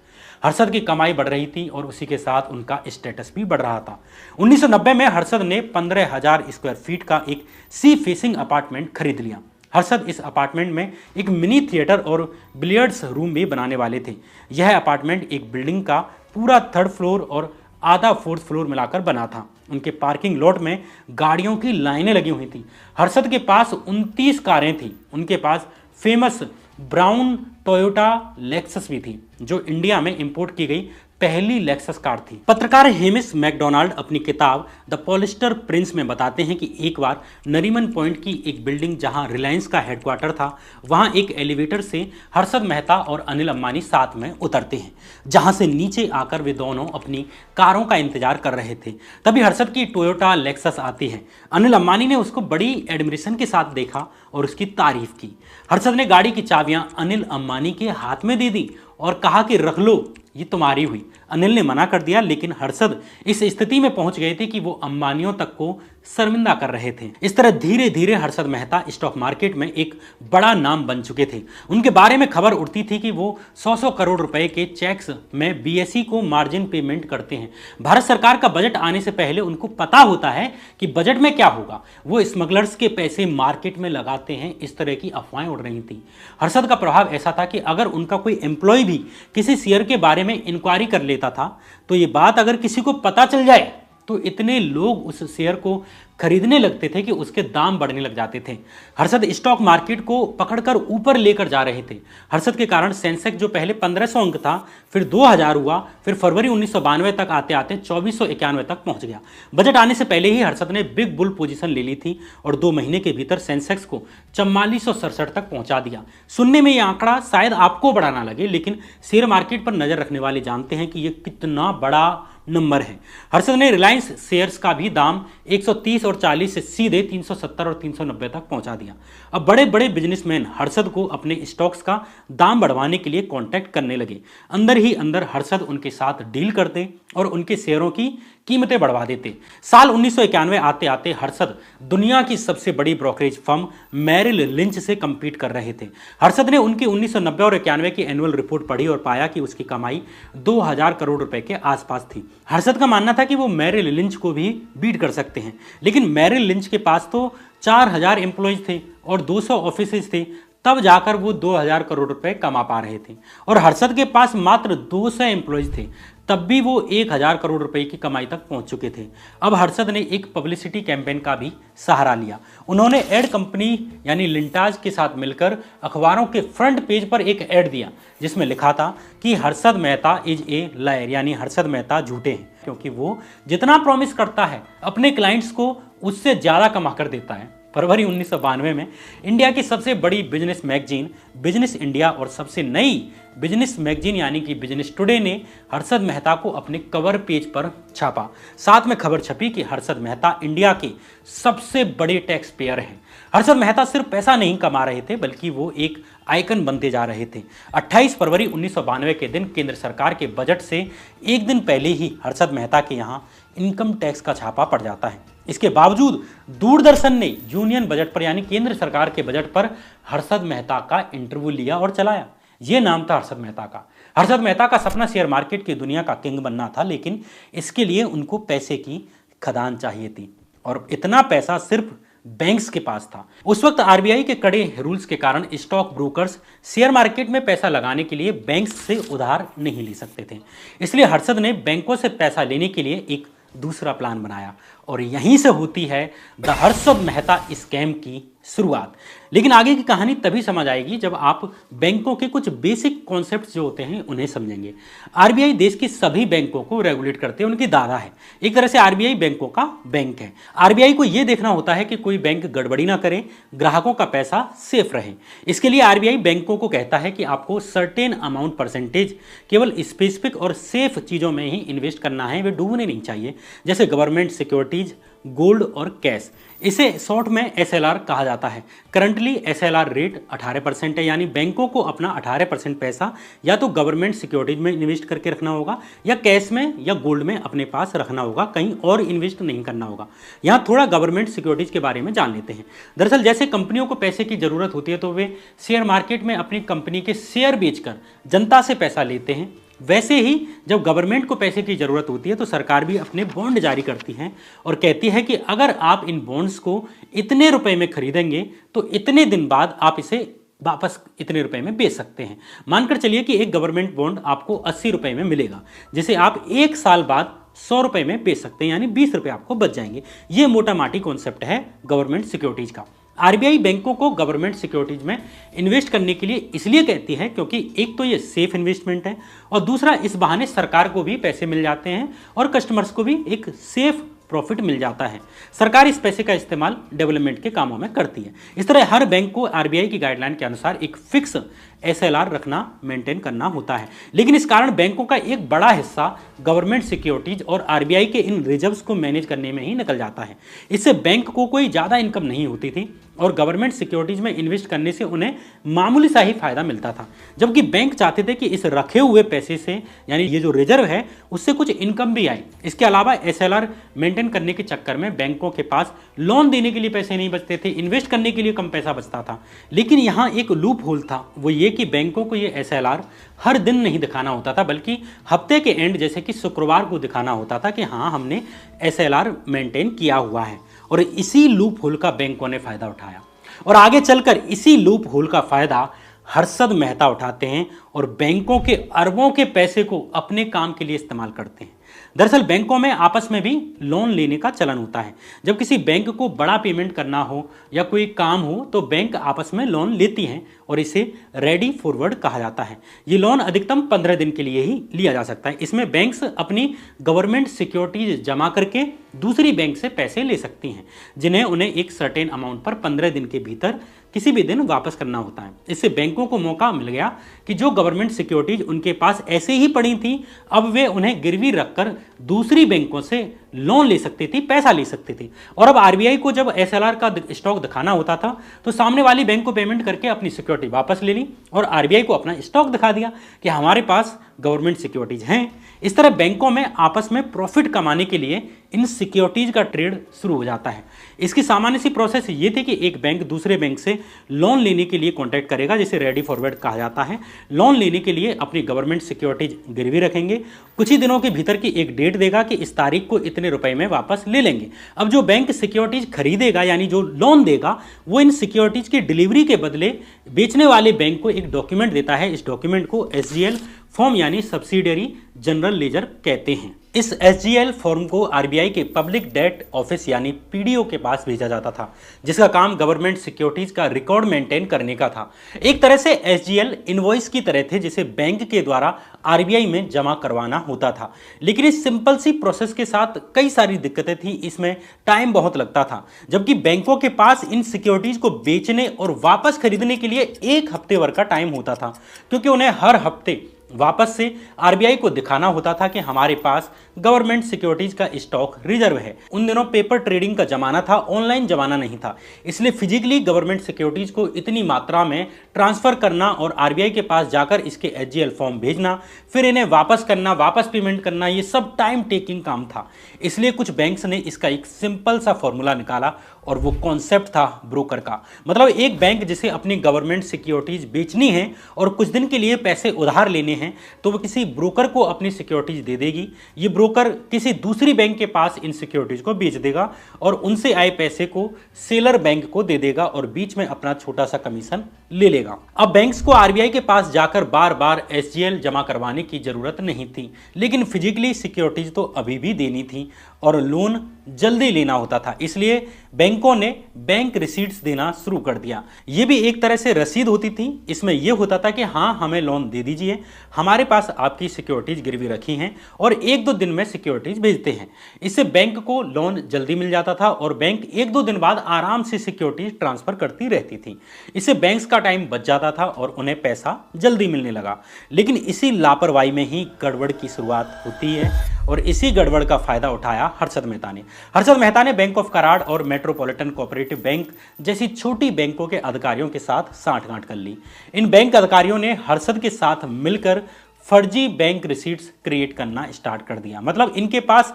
Speaker 1: हर्षद की कमाई बढ़ रही थी और उसी के साथ उनका स्टेटस भी बढ़ रहा था। 1990 में हर्षद ने 15,000 स्क्वायर फीट का एक सी फेसिंग अपार्टमेंट खरीद लिया। हर्षद इस अपार्टमेंट में एक मिनी थिएटर और बिलियर्ड्स रूम भी बनाने वाले थे। यह अपार्टमेंट एक बिल्डिंग का पूरा 3rd फ्लोर और आधा 4th फ्लोर मिलाकर बना था। उनके पार्किंग लॉट में गाड़ियों की लाइनें लगी हुई थी। हर्षद के पास 29 कारें थी। उनके पास फेमस ब्राउन टोयोटा लेक्सस भी थी, जो इंडिया में इंपोर्ट की गई पहली लेक्सस कार थी। पत्रकार हेमिस मैकडोनाल्ड अपनी किताब द पॉलिस्टर प्रिंस में बताते हैं कि एक बार नरीमन पॉइंट की एक बिल्डिंग जहां रिलायंस का हेडक्वार्टर था, वहां एक एलिवेटर से हर्षद मेहता और अनिल अंबानी साथ में उतरते हैं, जहां से नीचे आकर वे दोनों अपनी कारों का इंतजार कर रहे थे। तभी हर्षद की टोयोटा लेक्सस आती है। अनिल अंबानी ने उसको बड़ी एडमिरेशन के साथ देखा और उसकी तारीफ की। हर्षद ने गाड़ी की चाबियां अनिल अंबानी के हाथ में दे दी और कहा कि रख लो, ये तुम्हारी हुई। अनिल ने मना कर दिया, लेकिन हर्षद इस स्थिति में पहुंच गए थे कि वो अंबानियों तक को शर्मिंदा कर रहे थे। इस तरह धीरे धीरे हर्षद मेहता स्टॉक मार्केट में एक बड़ा नाम बन चुके थे। उनके बारे में खबर उड़ती थी कि वो 100 करोड़ रुपए के चेक्स में BSE को मार्जिन पेमेंट करते हैं। भारत सरकार का बजट आने से पहले उनको पता होता है कि बजट में क्या होगा। वो स्मगलर्स के पैसे मार्केट में लगाते हैं। इस तरह की अफवाहें उड़ रही थी। हर्षद का प्रभाव ऐसा था कि अगर उनका कोई एम्प्लॉय भी किसी शेयर के बारे में इंक्वायरी कर लेता था, तो ये बात अगर किसी को पता चल जाए तो इतने लोग उस शेयर को खरीदने लगते थे कि उसके दाम बढ़ने लग जाते थे। हर्षद स्टॉक मार्केट को पकड़कर ऊपर लेकर जा रहे थे। हर्षद के कारण सेंसेक्स जो पहले 1500 अंक था, फिर 2000 हुआ, फिर फरवरी 1992 तक आते आते 2491 तक पहुंच गया। बजट आने से पहले ही हर्षद ने बिग बुल पोजीशन ले ली थी और 2 महीने के भीतर सेंसेक्स को 4467 तक पहुंचा दिया। सुनने में यह आंकड़ा शायद आपको बड़ा ना लगे, लेकिन शेयर मार्केट पर नजर रखने वाले जानते हैं कि यह कितना बड़ा नंबर है। हर्षद ने रिलायंस शेयर्स का भी दाम 130 और 40 से सीधे 370 और 390 तक पहुंचा दिया। अब बड़े बड़े बिजनेसमैन हर्षद को अपने स्टॉक्स का दाम बढ़वाने के लिए कांटेक्ट करने लगे। अंदर ही अंदर हर्षद उनके साथ डील करते और उनके शेयरों की कीमतें बढ़वा देते। साल 1991 आते आते हर्षद दुनिया की सबसे बड़ी ब्रोकरेज फर्म मैरिल लिंच से कंपीट कर रहे थे। हर्षद ने उनकी 1990 और 91 की एनुअल रिपोर्ट पढ़ी और पाया कि उसकी कमाई 2000 करोड़ रुपए के आसपास थी। हर्षद का मानना था कि वो मैरिल लिंच को भी बीट कर सकते हैं, लेकिन मैरिल लिंच के पास तो 4000 एम्प्लॉयज थे और 200 ऑफिसेज थे, तब जाकर वो 2000 करोड़ रुपए कमा पा रहे थे। और हर्षद के पास मात्र 200 एम्प्लॉयज थे, तब भी वो 1000 करोड़ रुपए की कमाई तक पहुंच चुके थे। अब हर्षद ने एक पब्लिसिटी कैंपेन का भी सहारा लिया। उन्होंने एड कंपनी यानी लिंटाज के साथ मिलकर अखबारों के फ्रंट पेज पर एक एड दिया जिसमें लिखा था कि Harshad Mehta is a lawyer, यानी हर्षद मेहता झूठे हैं, क्योंकि वो जितना प्रॉमिस करता है अपने क्लाइंट्स को उससे ज्यादा कमा कर देता है। फरवरी 1992 में इंडिया की सबसे बड़ी बिजनेस मैगजीन बिजनेस इंडिया और सबसे नई बिजनेस मैगजीन यानी कि बिजनेस टुडे ने हर्षद मेहता को अपने कवर पेज पर छापा। साथ में खबर छपी कि हर्षद मेहता इंडिया के सबसे बड़े टैक्स पेयर हैं। हर्षद मेहता सिर्फ पैसा नहीं कमा रहे थे, बल्कि वो एक आइकन बनते जा रहे थे। 28 फरवरी 1992 के दिन केंद्र सरकार के बजट से एक दिन पहले ही हर्षद मेहता के यहाँ इनकम टैक्स का छापा पड़ जाता है। इसके बावजूद दूरदर्शन ने यूनियन बजट पर यानी केंद्र सरकार के बजट पर हर्षद मेहता का इंटरव्यू लिया और चलाया। यह नाम था हर्षद मेहता का। हर्षद मेहता का सपना शेयर मार्केट की दुनिया का किंग बनना था, लेकिन इसके लिए उनको पैसे की खदान चाहिए थी और इतना पैसा सिर्फ बैंक्स के पास था। उस वक्त आरबीआई के कड़े रूल्स के कारण स्टॉक ब्रोकर्स शेयर मार्केट में पैसा लगाने के लिए बैंक्स से उधार नहीं ले सकते थे। इसलिए हर्षद ने बैंकों से पैसा लेने के लिए एक दूसरा प्लान बनाया और यहीं से होती है द हर्षद मेहता स्कैम की शुरुआत। लेकिन आगे की कहानी तभी समझ आएगी जब आप बैंकों के कुछ बेसिक कॉन्सेप्ट्स जो होते हैं उन्हें समझेंगे। आरबीआई देश की सभी बैंकों को रेगुलेट करते हैं, उनकी दादा है। एक तरह से आरबीआई बैंकों का बैंक है। आरबीआई को यह देखना होता है कि कोई बैंक गड़बड़ी ना करे, ग्राहकों का पैसा सेफ रहे। इसके लिए आरबीआई बैंकों को कहता है कि आपको सर्टेन अमाउंट परसेंटेज केवल स्पेसिफिक और सेफ चीज़ों में ही इन्वेस्ट करना है, वे डूबने नहीं चाहिए, जैसे गवर्नमेंट सिक्योरिटीज, गोल्ड और कैश। इसे शॉर्ट में एसएलआर कहा जाता है। करंटली एसएलआर रेट 18% है, यानी बैंकों को अपना 18% पैसा या तो गवर्नमेंट सिक्योरिटीज में इन्वेस्ट करके रखना होगा या कैश में या गोल्ड में अपने पास रखना होगा, कहीं और इन्वेस्ट नहीं करना होगा। यहाँ थोड़ा गवर्नमेंट सिक्योरिटीज के बारे में जान लेते हैं। दरअसल जैसे कंपनियों को पैसे की जरूरत होती है तो वे शेयर मार्केट में अपनी कंपनी के शेयर बेचकर जनता से पैसा लेते हैं, वैसे ही जब गवर्नमेंट को पैसे की ज़रूरत होती है तो सरकार भी अपने बॉन्ड जारी करती है और कहती है कि अगर आप इन बॉन्ड्स को इतने रुपए में खरीदेंगे तो इतने दिन बाद आप इसे वापस इतने रुपए में बेच सकते हैं। मानकर चलिए कि एक गवर्नमेंट बॉन्ड आपको 80 रुपए में मिलेगा, जिसे आप 1 साल बाद 100 रुपए में बेच सकते हैं, यानी 20 रुपए आपको बच जाएंगे। ये मोटा माटी कॉन्सेप्ट है गवर्नमेंट सिक्योरिटीज का। आरबीआई बैंकों को गवर्नमेंट सिक्योरिटीज में इन्वेस्ट करने के लिए इसलिए कहती है क्योंकि एक तो ये सेफ इन्वेस्टमेंट है और दूसरा इस बहाने सरकार को भी पैसे मिल जाते हैं और कस्टमर्स को भी एक सेफ प्रॉफिट मिल जाता है। सरकार इस पैसे का इस्तेमाल डेवलपमेंट के कामों में करती है। इस तरह हर बैंक को आरबीआई की गाइडलाइन के अनुसार एक फिक्स एसएलआर रखना, मेंटेन करना होता है। लेकिन इस कारण बैंकों का एक बड़ा हिस्सा गवर्नमेंट सिक्योरिटीज और आरबीआई के इन रिजर्व्स को मैनेज करने में ही निकल जाता है। इससे बैंक को कोई ज़्यादा इनकम नहीं होती थी और गवर्नमेंट सिक्योरिटीज में इन्वेस्ट करने से उन्हें मामूली सा ही फायदा मिलता था, जबकि बैंक चाहते थे कि इस रखे हुए पैसे से, यानी ये जो रिजर्व है, उससे कुछ इनकम भी आए। इसके अलावा एसएलआर मेंटेन करने के चक्कर में बैंकों के पास लोन देने के लिए पैसे नहीं बचते थे, इन्वेस्ट करने के लिए कम पैसा बचता था। लेकिन यहाँ एक लूप होल था, वो ये कि बैंकों को ये एसएलआर हर दिन नहीं दिखाना होता था, बल्कि हफ्ते के एंड जैसे कि शुक्रवार को दिखाना होता था कि हाँ, हमने एसएलआर मेंटेन किया हुआ है। और इसी लूप होल का बैंकों ने फायदा उठाया और आगे चलकर इसी लूप होल का फायदा हर्षद मेहता उठाते हैं और बैंकों के अरबों के पैसे को अपने काम के लिए इस्तेमाल करते हैं। दरअसल बैंकों में आपस में भी लोन लेने का चलन होता है। जब किसी बैंक को बड़ा पेमेंट करना हो या कोई काम हो तो बैंक आपस में लोन लेती हैं और इसे रेडी फॉरवर्ड कहा जाता है। ये लोन अधिकतम 15 दिन के लिए ही लिया जा सकता है। इसमें बैंक्स अपनी गवर्नमेंट सिक्योरिटीज जमा करके दूसरी बैंक से पैसे ले सकती हैं, जिन्हें उन्हें एक सर्टेन अमाउंट पर 15 दिन के भीतर किसी भी दिन वापस करना होता है। इससे बैंकों को मौका मिल गया कि जो गवर्नमेंट सिक्योरिटीज उनके पास ऐसे ही पड़ी थी, अब वे उन्हें गिरवी रखकर दूसरी बैंकों से लोन ले सकती थी, पैसा ले सकती थी। और अब आरबीआई को जब एसएलआर का स्टॉक दिखाना होता था तो सामने वाली बैंक को पेमेंट करके अपनी सिक्योरिटी वापस ले ली और आरबीआई को अपना स्टॉक दिखा दिया कि हमारे पास गवर्नमेंट सिक्योरिटीज हैं। इस तरह बैंकों में आपस में प्रॉफिट कमाने के लिए इन सिक्योरिटीज का ट्रेड शुरू हो जाता है। इसकी सामान्य सी प्रोसेस ये थी कि एक बैंक दूसरे बैंक से लोन लेने के लिए कॉन्टैक्ट करेगा, जिसे रेडी फॉरवर्ड कहा जाता है। लोन लेने के लिए अपनी गवर्नमेंट सिक्योरिटीज गिरवी रखेंगे, कुछ ही दिनों के भीतर की एक डेट देगा कि इस तारीख को इतने रुपए में वापस ले लेंगे। अब जो बैंक सिक्योरिटीज खरीदेगा यानी जो लोन देगा, वो इन सिक्योरिटीज की डिलीवरी के बदले बेचने वाले बैंक को एक डॉक्यूमेंट देता है। इस डॉक्यूमेंट को एसजीएल फॉर्म यानी सब्सिडियरी जनरल लेजर कहते हैं। इस एसजीएल फॉर्म को आरबीआई के पब्लिक डेट ऑफिस यानी पीडीओ के पास भेजा जाता था, जिसका काम गवर्नमेंट सिक्योरिटीज का रिकॉर्ड मेंटेन करने का था। एक तरह से एसजीएल इनवॉइस की तरह थे, जिसे बैंक के द्वारा आरबीआई में जमा करवाना होता था। लेकिन इस सिंपल सी प्रोसेस के साथ कई सारी दिक्कतें थी। इसमें टाइम बहुत लगता था, जबकि बैंकों के पास इन सिक्योरिटीज को बेचने और वापस खरीदने के लिए 1 हफ्ते भर का टाइम होता था, क्योंकि उन्हें हर हफ्ते वापस से आरबीआई को दिखाना होता था कि हमारे पास गवर्नमेंट सिक्योरिटीज का स्टॉक रिजर्व है। उन दिनों पेपर ट्रेडिंग का जमाना था, ऑनलाइन जमाना नहीं था, इसलिए फिजिकली गवर्नमेंट सिक्योरिटीज को इतनी मात्रा में ट्रांसफर करना और आरबीआई के पास जाकर इसके एसजीएल फॉर्म भेजना, फिर इन्हें वापस करना, वापस पेमेंट करना, ये सब टाइम टेकिंग काम था। इसलिए कुछ बैंक्स ने इसका एक सिंपल सा फॉर्मूला निकाला और वो कॉन्सेप्ट था ब्रोकर का। मतलब एक बैंक जिसे अपनी गवर्नमेंट सिक्योरिटीज बेचनी है और कुछ दिन के लिए पैसे उधार लेने हैं, तो वो किसी ब्रोकर को अपनी सिक्योरिटीज दे देगी। ये ब्रोकर किसी दूसरी बैंक के पास इन सिक्योरिटीज को बेच देगा और उनसे आए पैसे को सेलर बैंक को दे देगा और बीच में अपना छोटा सा कमीशन ले लेगा। अब बैंक्स को आरबीआई के पास जाकर बार बार एसजीएल जमा करवाने की जरूरत नहीं थी, लेकिन फिजिकली सिक्योरिटीज तो अभी भी देनी थी और लोन जल्दी लेना होता था। इसलिए बैंकों ने बैंक रिसीट्स देना शुरू कर दिया। यह भी एक तरह से रसीद होती थी। इसमें यह होता था कि हाँ, हमें लोन दे दीजिए, हमारे पास आपकी सिक्योरिटीज गिरवी रखी हैं और 1-2 दिन में सिक्योरिटीज भेजते हैं। इससे बैंक को लोन जल्दी मिल जाता था और बैंक 1-2 दिन बाद आराम से सिक्योरिटीज ट्रांसफर करती रहती थी। इससे बैंक्स का टाइम बच जाता था और उन्हें पैसा जल्दी मिलने लगा। लेकिन इसी लापरवाही में ही गड़बड़ की शुरुआत होती है और इसी गड़बड़ का फायदा उठाया हर्षद मेहता ने। हर्षद मेहता ने बैंक ऑफ कराड़ और मेट्रोपॉलिटन कोऑपरेटिव बैंक जैसी छोटी बैंकों के अधिकारियों के साथ साठगांठ कर ली। इन बैंक अधिकारियों ने हर्षद के साथ मिलकर फर्जी बैंक रिसीट्स क्रिएट करना स्टार्ट कर दिया। मतलब इनके पास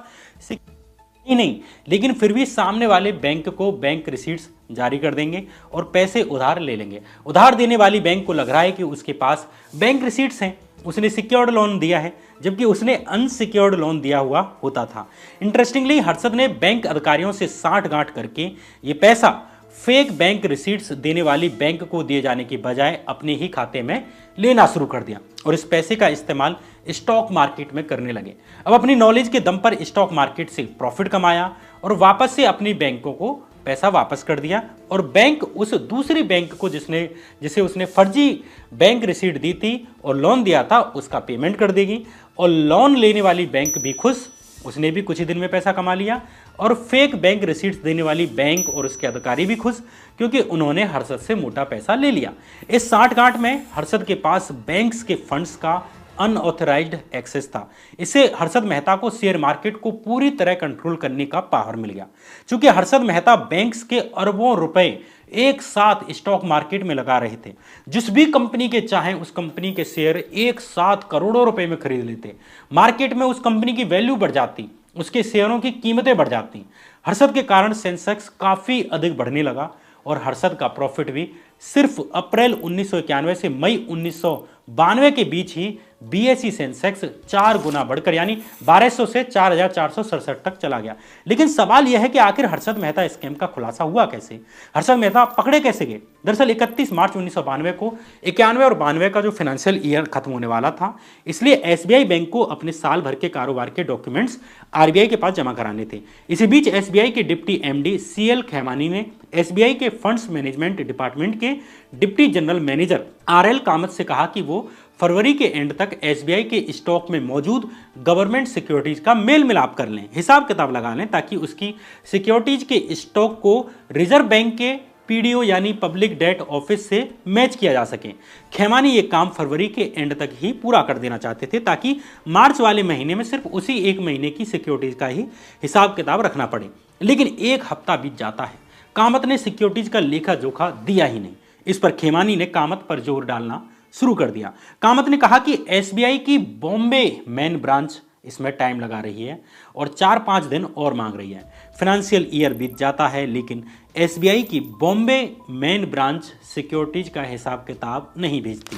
Speaker 1: ही नहीं, लेकिन फिर भी सामने वाले बैंक को बैंक रिसीट्स जारी कर देंगे और पैसे उधार ले लेंगे। उधार देने वाली बैंक को लग रहा है कि उसके पास बैंक रिसीट्स हैं, उसने सिक्योर्ड लोन दिया है, जबकि उसने अनसिक्योर्ड लोन दिया हुआ होता था। इंटरेस्टिंगली हर्षद ने बैंक अधिकारियों से साठगांठ करके ये पैसा फेक बैंक रिसीट्स देने वाली बैंक को दिए जाने की बजाय अपने ही खाते में लेना शुरू कर दिया और इस पैसे का इस्तेमाल स्टॉक मार्केट में करने लगे। अब अपनी नॉलेज के दम पर स्टॉक मार्केट से प्रॉफिट कमाया और वापस से अपनी बैंकों को पैसा वापस कर दिया और बैंक उस दूसरी बैंक को जिसे उसने फर्जी बैंक रिसीट दी थी और लोन दिया था, उसका पेमेंट कर देगी और लोन लेने वाली बैंक भी खुश, उसने भी कुछ ही दिन में पैसा कमा लिया और फेक बैंक रिसीट्स देने वाली बैंक और उसके अधिकारी भी खुश, क्योंकि उन्होंने हर्षद से मोटा पैसा ले लिया। इस साठगांठ में हर्षद के पास बैंक्स के फंड्स का अनऑथराइज्ड एक्सेस था। इससे हर्षद मेहता को शेयर मार्केट को पूरी तरह कंट्रोल करने का पावर मिल गया। चूंकि हर्षद मेहता बैंक्स के अरबों रुपए एक साथ स्टॉक मार्केट में लगा रहे थे, जिस भी कंपनी के चाहे उस कंपनी के शेयर एक साथ करोड़ों रुपए में खरीद लेते, मार्केट में उस कंपनी की वैल्यू बढ़ जाती, उसके शेयरों की कीमतें बढ़ जाती। हर्षद के कारण सेंसेक्स काफी अधिक बढ़ने लगा और हर्षद का प्रॉफिट भी सिर्फ अप्रैल 1991 से मई 1992 के बीच ही बीएसई सेंसेक्स 4 गुना बढ़कर यानी 1200 से 4467 तक चला गया। लेकिन सवाल यह है कि आखिर हर्षद मेहता स्कैम का खुलासा हुआ कैसे, हर्षद मेहता पकड़े कैसे गए। दरअसल 31 मार्च 1992 को 91 और 92 का जो फाइनेंशियल ईयर खत्म होने वाला था, इसलिए एसबीआई बैंक को अपने साल भर के कारोबार के डॉक्यूमेंट्स आरबीआई के पास जमा कराने थे। इसी बीच एसबीआई के डिप्टी एमडी सीएल खेमानी ने एसबीआई के फंड्स मैनेजमेंट डिपार्टमेंट के deputy general manager RL Kamat से कहा कि वो फरवरी के एंड तक एसबीआई के स्टॉक में मौजूद गवर्नमेंट सिक्योरिटीज का मेल मिलाप कर लें, हिसाब किताब लगा लें, ताकि उसकी सिक्योरिटीज के स्टॉक को रिजर्व बैंक के पीडीओ यानी पब्लिक डेट ऑफिस से मैच किया जा सके। खेमानी ये काम फरवरी के एंड तक ही पूरा कर देना चाहते थे, ताकि मार्च वाले महीने में सिर्फ उसी एक महीने की सिक्योरिटीज का ही हिसाब किताब रखना पड़े। लेकिन एक हफ्ता बीत जाता है, कामत ने सिक्योरिटीज का लेखा जोखा दिया ही नहीं। इस पर खेमानी ने कामत पर जोर डालना शुरू कर दिया। कामत ने कहा कि एसबीआई की बॉम्बे मेन ब्रांच इसमें टाइम लगा रही है और 4-5 दिन और मांग रही है। फाइनेंशियल ईयर बीत जाता है, लेकिन एसबीआई की बॉम्बे मेन ब्रांच सिक्योरिटीज का हिसाब किताब नहीं भेजती।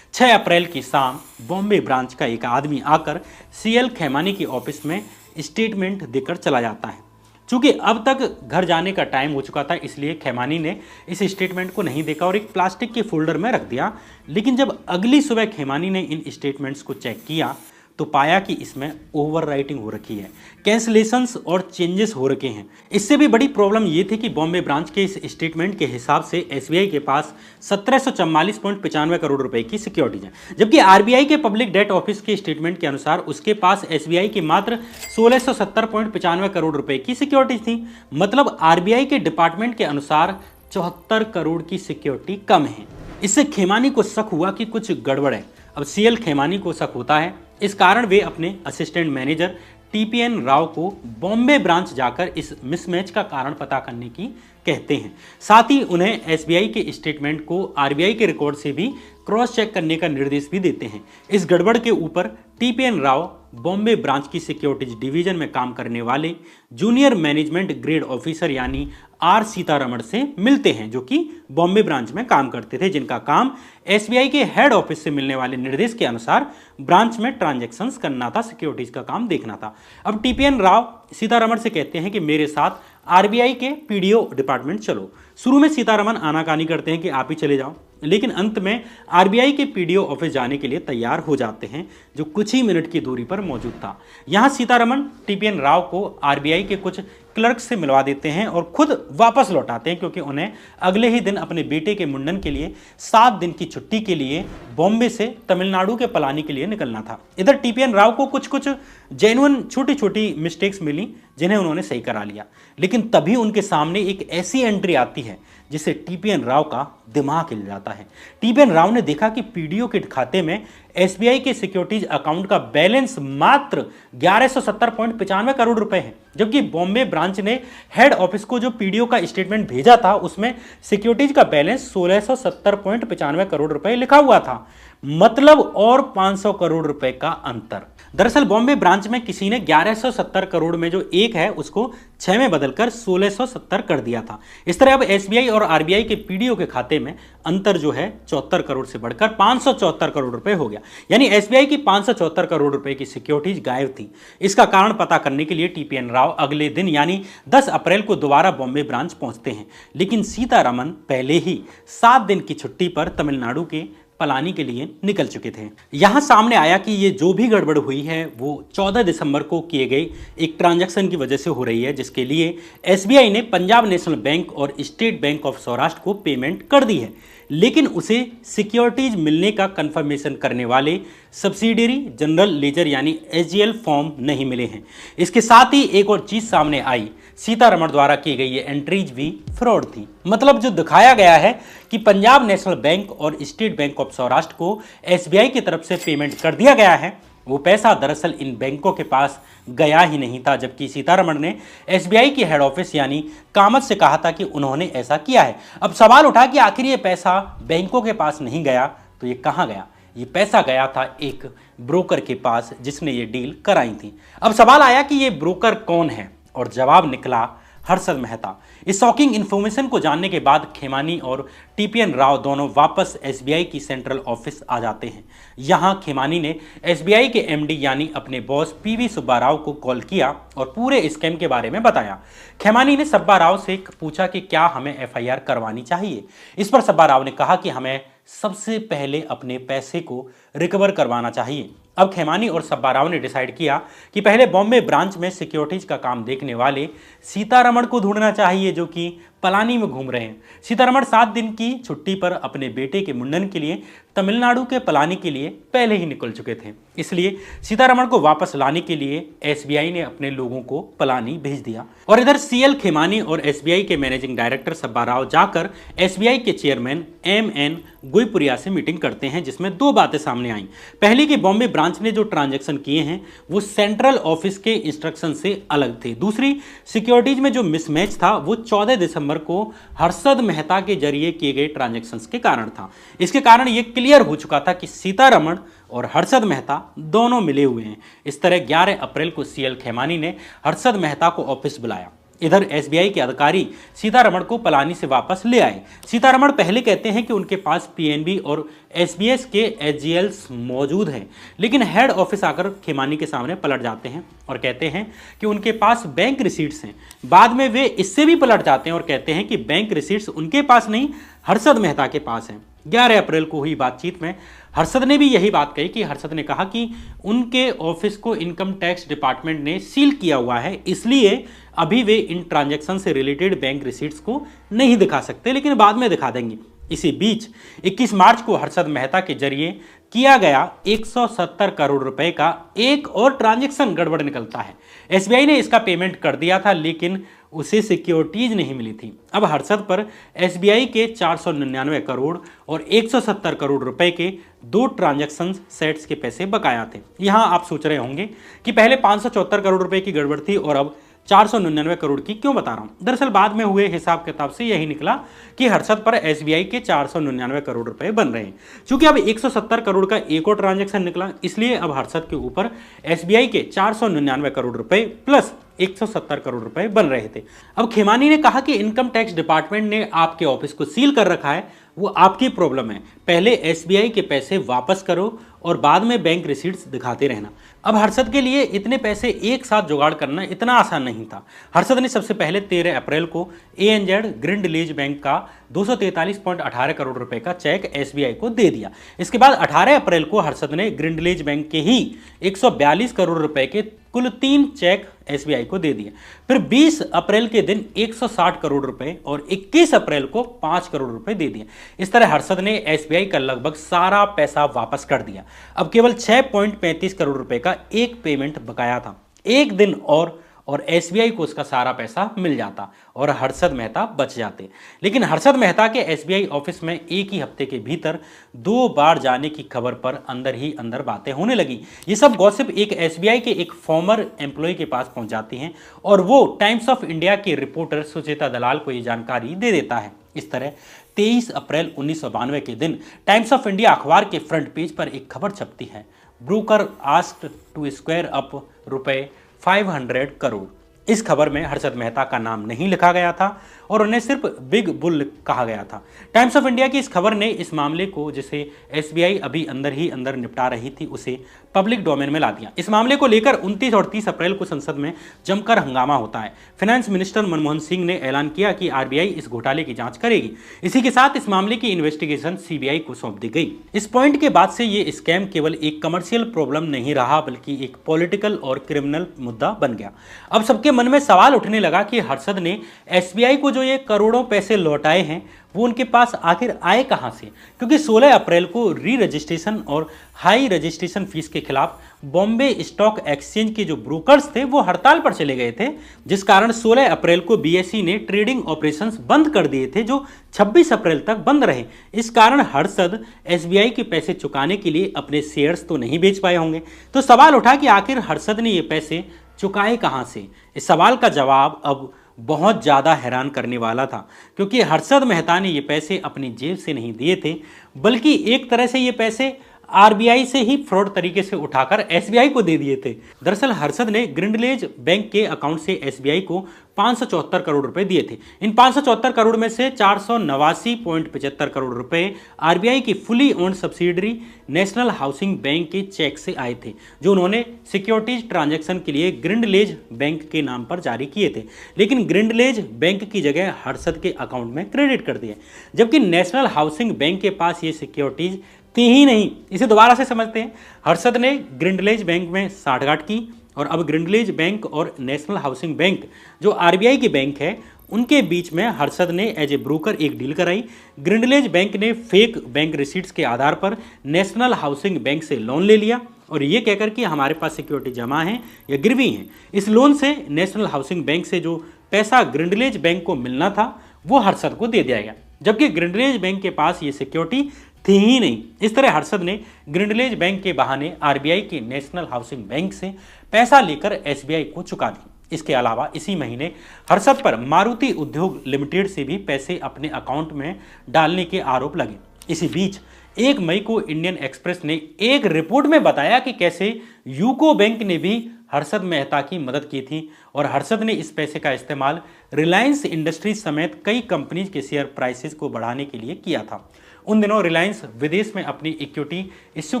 Speaker 1: 6 अप्रैल की शाम बॉम्बे ब्रांच का एक आदमी आकर सीएल खेमानी की ऑफिस में स्टेटमेंट देकर चला जाता है। चूंकि अब तक घर जाने का टाइम हो चुका था, इसलिए खेमानी ने इस स्टेटमेंट को नहीं देखा और एक प्लास्टिक के फोल्डर में रख दिया। लेकिन जब अगली सुबह खेमानी ने इन स्टेटमेंट्स को चेक किया तो पाया कि इसमें ओवर राइटिंग हो रखी है, कैंसलेशंस और चेंजेस हो रखे हैं। इससे भी बड़ी प्रॉब्लम ये थी कि बॉम्बे ब्रांच के इस स्टेटमेंट के हिसाब से एसबीआई के पास 1744.95 करोड़ रुपए की सिक्योरिटीज है, जबकि आरबीआई के पब्लिक डेट ऑफिस के स्टेटमेंट के अनुसार उसके पास एसबीआई की मात्र 1670.95 करोड़ रुपए की सिक्योरिटीज थी। मतलब आरबीआई के डिपार्टमेंट के अनुसार 74 करोड़ की सिक्योरिटी कम है। इससे खेमानी को शक हुआ कि कुछ गड़बड़ है। अब सीएल खेमानी को शक होता है, इस कारण वे अपने असिस्टेंट मैनेजर टीपीएन राव को बॉम्बे ब्रांच जाकर इस मिसमैच का कारण पता करने की कहते हैं। साथ ही उन्हें एसबीआई के स्टेटमेंट को आरबीआई के रिकॉर्ड से भी क्रॉस चेक करने का निर्देश भी देते हैं। इस गड़बड़ के ऊपर टीपीएन राव बॉम्बे ब्रांच की सिक्योरिटीज डिवीजन में काम करने वाले जूनियर मैनेजमेंट ग्रेड ऑफिसर यानी आर सीतारमण से मिलते हैं, जो कि बॉम्बे ब्रांच में काम करते थे, जिनका काम एसबीआई के हेड ऑफिस से मिलने वाले निर्देश के अनुसार ब्रांच में ट्रांजैक्शंस करना था, सिक्योरिटीज का काम देखना था। अब टीपीएन राव सीतारमण से कहते हैं कि मेरे साथ आरबीआई के पीडीओ डिपार्टमेंट चलो। शुरू में सीतारमण आनाकानी करते हैं कि आप ही चले जाओ, लेकिन अंत में आरबीआई के पीडीओ ऑफिस जाने के लिए तैयार हो जाते हैं, जो कुछ ही मिनट की दूरी पर मौजूद था। यहां सीतारमण टीपीएन राव को आरबीआई के कुछ क्लर्क से मिलवा देते हैं और खुद वापस लौटाते हैं, क्योंकि उन्हें अगले ही दिन अपने बेटे के मुंडन के लिए 7 दिन की छुट्टी के लिए बॉम्बे से तमिलनाडु के पलानी के लिए निकलना था। इधर टीपीएन राव को कुछ जेन्युइन छोटी छोटी मिस्टेक्स मिली, जिन्हें उन्होंने सही करा लिया। लेकिन तभी उनके सामने एक ऐसी एंट्री आती है जिससे टीपीएन राव का दिमाग हिल जाता है। टीपीएन राव ने देखा कि पीडीओ के खाते में एसबीआई के सिक्योरिटीज अकाउंट का बैलेंस मात्र 1170.95 करोड़ रुपए है, जबकि बॉम्बे ब्रांच ने हेड ऑफिस को जो पीडीओ का स्टेटमेंट भेजा था उसमें सिक्योरिटीज का बैलेंस 1670.95 करोड़ रुपए लिखा हुआ था। मतलब और 500 करोड़ रुपए का अंतर। दरअसल बॉम्बे ब्रांच में किसी ने 1170 करोड़ में जो एक है उसको 6 में बदलकर 1670 कर दिया था। इस तरह अब एसबीआई और आरबीआई के पीडीओ के खाते में अंतर जो है 74 करोड़ से बढ़कर 574 करोड़ रुपए हो गया। यानी एसबीआई की 574 करोड़ रुपए की सिक्योरिटीज गायब थी। इसका कारण पता करने के लिए टीपीएन राव अगले दिन यानी 10 अप्रैल को दोबारा बॉम्बे ब्रांच पहुंचते हैं, लेकिन सीतारमण पहले ही 7 दिन की छुट्टी पर तमिलनाडु के पलानी के लिए निकल चुके थे। यहां सामने आया कि ये जो भी गड़बड़ हुई है वो 14 दिसंबर को किए गए एक ट्रांजैक्शन की वजह से हो रही है, जिसके लिए एसबीआई ने पंजाब नेशनल बैंक और स्टेट बैंक ऑफ सौराष्ट्र को पेमेंट कर दी है, लेकिन उसे सिक्योरिटीज मिलने का कंफर्मेशन करने वाले सब्सिडियरी जनरल लेजर यानी एसजीएल फॉर्म नहीं मिले हैं। इसके साथ ही एक और चीज सामने आई, सीतारमण द्वारा की गई ये एंट्रीज भी फ्रॉड थी। मतलब जो दिखाया गया है कि पंजाब नेशनल बैंक और स्टेट बैंक ऑफ सौराष्ट्र को एसबीआई की तरफ से पेमेंट कर दिया गया है, वो पैसा दरअसल इन बैंकों के पास गया ही नहीं था, जबकि सीतारमण ने एसबीआई की हेड ऑफिस यानी कामत से कहा था कि उन्होंने ऐसा किया है। अब सवाल उठा कि आखिर ये पैसा बैंकों के पास नहीं गया तो ये कहाँ गया? ये पैसा गया था एक ब्रोकर के पास जिसने ये डील कराई थी। अब सवाल आया कि ये ब्रोकर कौन है, और जवाब निकला हर्षद मेहता। इस शॉकिंग इन्फॉर्मेशन को जानने के बाद खेमानी और टीपीएन राव दोनों वापस एसबीआई की सेंट्रल ऑफिस आ जाते हैं। यहां खेमानी ने एसबीआई के एमडी यानी अपने बॉस पीवी सुब्बा राव को कॉल किया और पूरे स्कैम के बारे में बताया। खेमानी ने सुब्बा राव से पूछा कि क्या हमें एफआईआर करवानी चाहिए। इस पर सुब्बा राव ने कहा कि हमें सबसे पहले अपने पैसे को रिकवर करवाना चाहिए। अब खेमानी और सुब्बा राव ने डिसाइड किया कि पहले बॉम्बे ब्रांच में सिक्योरिटीज का काम देखने वाले सीतारमण को ढूंढना चाहिए, जो कि पलानी में घूम रहे हैं। सीतारमण 7 दिन की छुट्टी पर अपने बेटे के मुंडन के लिए तमिलनाडु के पलानी के लिए पहले ही निकल चुके थे, इसलिए सीतारमण को वापस लाने के लिए एसबीआई ने अपने लोगों को पलानी भेज दिया। और इधर सीएल खेमानी और एसबीआई के मैनेजिंग डायरेक्टर सुब्बा राव जाकर एसबीआई के चेयरमैन एमएन गुईपुरिया से मीटिंग करते हैं, जिसमें 2 बातें सामने आई। पहली कि बॉम्बे ब्रांच ने जो ट्रांजैक्शन किए हैं वो सेंट्रल ऑफिस के इंस्ट्रक्शन से अलग थे। दूसरी, सिक्योरिटीज में जो मिसमैच था वो 14 दिसंबर को हर्षद मेहता के जरिए किए गए ट्रांजैक्शंस के कारण था। इसके कारण यह क्लियर हो चुका था कि सीतारमण और हर्षद मेहता दोनों मिले हुए हैं। इस तरह 11 अप्रैल को सीएल खेमानी ने हर्षद मेहता को ऑफिस बुलाया। इधर एसबीआई के अधिकारी सीतारमण को पलानी से वापस ले आए। सीतारमण पहले कहते हैं कि उनके पास पीएनबी और एसबीएस के एचजीएल्स मौजूद हैं, लेकिन हेड ऑफिस आकर खेमानी के सामने पलट जाते हैं और कहते हैं कि उनके पास बैंक रिसीट्स हैं। बाद में वे इससे भी पलट जाते हैं और कहते हैं कि बैंक रिसीट्स उनके पास नहीं, हर्षद मेहता के पास हैं। 11 अप्रैल को हुई बातचीत में हर्षद ने भी यही बात कही कि हर्षद ने कहा कि उनके ऑफिस को इनकम टैक्स डिपार्टमेंट ने सील किया हुआ है, इसलिए अभी वे इन ट्रांजैक्शन से रिलेटेड बैंक रिसीट्स को नहीं दिखा सकते, लेकिन बाद में दिखा देंगे। इसी बीच 21 मार्च को हर्षद मेहता के जरिए किया गया 170 करोड़ रुपए का एक और ट्रांजैक्शन गड़बड़ निकलता है। एसबीआई ने इसका पेमेंट कर दिया था, लेकिन उसे सिक्योरिटीज नहीं मिली थी। अब हर्षद पर एसबीआई के 499 करोड़ और 170 करोड़ रुपए के 2 ट्रांजैक्शन सेट्स के पैसे बकाया थे। यहां आप सोच रहे होंगे कि पहले 574 करोड़ रुपए की गड़बड़ थी और अब 499 करोड़ की क्यों बता रहा हूं। दरअसल बाद में हुए हिसाब किताब से यही निकला कि हर्षद पर एसबीआई के 499 करोड़ रुपए बन रहे हैं। चूंकि अब 170 करोड़ का एक और ट्रांजैक्शन निकला, इसलिए अब हर्षद के ऊपर एसबीआई के 499 करोड़ रुपए प्लस 170 करोड़ रुपए बन रहे थे। अब खेमानी ने कहा कि इनकम टैक्स डिपार्टमेंट ने आपके ऑफिस को सील कर रखा है, वो आपकी प्रॉब्लम है। पहले एसबीआई के पैसे वापस करो और बाद में बैंक रिसीट्स दिखाते रहना। अब हर्षद के लिए इतने पैसे एक साथ जुगाड़ करना इतना आसान नहीं था। हर्षद ने सबसे पहले 13 अप्रैल को एएनजेड ग्रिंड लीज बैंक का 243.18 करोड़ रुपए का चेक एसबीआई को दे दिया। इसके बाद 18 अप्रैल को हर्षद ने ग्रिंड लीज बैंक के ही 142 करोड़ रुपए के कुल 3 चेक एसबीआई को दे दिए। फिर 20 अप्रैल के दिन 160 करोड़ रुपए और 21 अप्रैल को 5 करोड़ रुपए दे दिए। इस तरह हर्षद ने एसबीआई का लगभग सारा पैसा वापस कर दिया। अब केवल 6.35 करोड़ रुपए का एक पेमेंट बकाया था। एक दिन और एसबीआई को उसका सारा पैसा मिल जाता और हर्षद मेहता बच जाते। लेकिन हर्षद मेहता के एसबीआई ऑफिस में एक ही हफ्ते के भीतर 2 बार जाने की खबर पर अंदर ही अंदर बातें होने लगी। ये सब गॉसिप एक एसबीआई के एक फॉर्मर एम्प्लॉय के पास पहुंच जाती हैं और वो टाइम्स ऑफ इंडिया के रिपोर्टर सुचेता दलाल को ये जानकारी दे देता है। इस तरह 23 अप्रैल 1992 के दिन टाइम्स ऑफ इंडिया अखबार के फ्रंट पेज पर एक खबर छपती है, broker asked to square up रुपए 500 करोड़। इस खबर में हर्षद मेहता का नाम नहीं लिखा गया था और उन्हें सिर्फ बिग बुल कहा गया था। टाइम्स ऑफ इंडिया की इस खबर ने इस मामले को, जिसे एसबीआई अभी अंदर ही अंदर निपटा रही थी, उसे पब्लिक डोमेन में ला दिया। इस मामले को लेकर 29 और 30 अप्रैल को संसद में जमकर हंगामा होता है। फाइनेंस मिनिस्टर मनमोहन सिंह ने ऐलान किया कि आरबीआई इस घोटाले की जांच करेगी। इसी के साथ इस मामले की इन्वेस्टिगेशन सीबीआई को सौंप दी गई। इस पॉइंट के बाद से ये स्कैम केवल एक कमर्शियल प्रॉब्लम नहीं रहा, बल्कि एक पॉलिटिकल और क्रिमिनल मुद्दा बन गया। अब सबके मन में सवाल उठने लगा कि हर्षद ने एसबीआई को जो ये करोड़ों पैसे लौटाए हैं वो उनके पास आखिर आए कहां से, क्योंकि 16 अप्रैल को री रजिस्ट्रेशन और हाई रजिस्ट्रेशन फीस के खिलाफ बॉम्बे स्टॉक एक्सचेंज के जो ब्रोकर्स थे वो हड़ताल पर चले गए थे, जिस कारण 16 अप्रैल को बीएसई ने ट्रेडिंग ऑपरेशंस बंद कर दिए थे, जो 26 अप्रैल तक बंद रहे। इस कारण हर्षद एसबीआई के पैसे चुकाने के लिए अपने शेयर्स तो नहीं बेच पाए होंगे। तो सवाल उठा कि आखिर हर्षद ने ये पैसे चुकाए कहां से। इस सवाल का जवाब अब बहुत ज़्यादा हैरान करने वाला था, क्योंकि हर्षद मेहता ने ये पैसे अपनी जेब से नहीं दिए थे, बल्कि एक तरह से ये पैसे आरबीआई से ही फ्रॉड तरीके से उठाकर एसबीआई को दे दिए थे। दरअसल हर्षद ने ग्रिंडलेज बैंक के अकाउंट से एसबीआई को 574 करोड़ रुपए दिए थे। इन 574 करोड़ में से 489.75 करोड़ रुपए आरबीआई की fully owned subsidiary national housing bank के चेक से आए थे, जो उन्होंने सिक्योरिटीज ट्रांजैक्शन के लिए ग्रिंडलेज बैंक के नाम पर जारी किए थे। लेकिन ग्रिंडलेज बैंक की जगह हर्षद के अकाउंट में क्रेडिट कर दिए, जबकि नेशनल हाउसिंग बैंक के पास ये सिक्योरिटीज थी ही नहीं। इसे दोबारा से समझते हैं। हर्षद ने ग्रिंडलेज बैंक में साठगांठ की और अब ग्रिंडलेज बैंक और नेशनल हाउसिंग बैंक जो आरबीआई की बैंक है उनके बीच में हर्षद ने एज ए ब्रोकर एक डील कराई। ग्रिंडलेज बैंक ने फेक बैंक रिसीट्स के आधार पर नेशनल हाउसिंग बैंक से लोन ले लिया और ये कहकर कि हमारे पास सिक्योरिटी जमा है या गिरवी है। इस लोन से नेशनल हाउसिंग बैंक से जो पैसा ग्रिंडलेज बैंक को मिलना था वो हर्षद को दे दिया गया, जबकि ग्रिंडलेज बैंक के पास ये सिक्योरिटी थी ही नहीं। इस तरह हर्षद ने ग्रिंडलेज बैंक के बहाने आरबीआई के नेशनल हाउसिंग बैंक से पैसा लेकर एसबीआई को चुका दी। इसके अलावा इसी महीने हर्षद पर मारुति उद्योग लिमिटेड से भी पैसे अपने अकाउंट में डालने के आरोप लगे। इसी बीच 1 मई को इंडियन एक्सप्रेस ने एक रिपोर्ट में बताया कि कैसे यूको बैंक ने भी हर्षद मेहता की मदद की थी और हर्षद ने इस पैसे का इस्तेमाल रिलायंस इंडस्ट्रीज समेत कई कंपनीज के शेयर प्राइसेस को बढ़ाने के लिए किया था। उन दिनों रिलायंस विदेश में अपनी इक्विटी इश्यू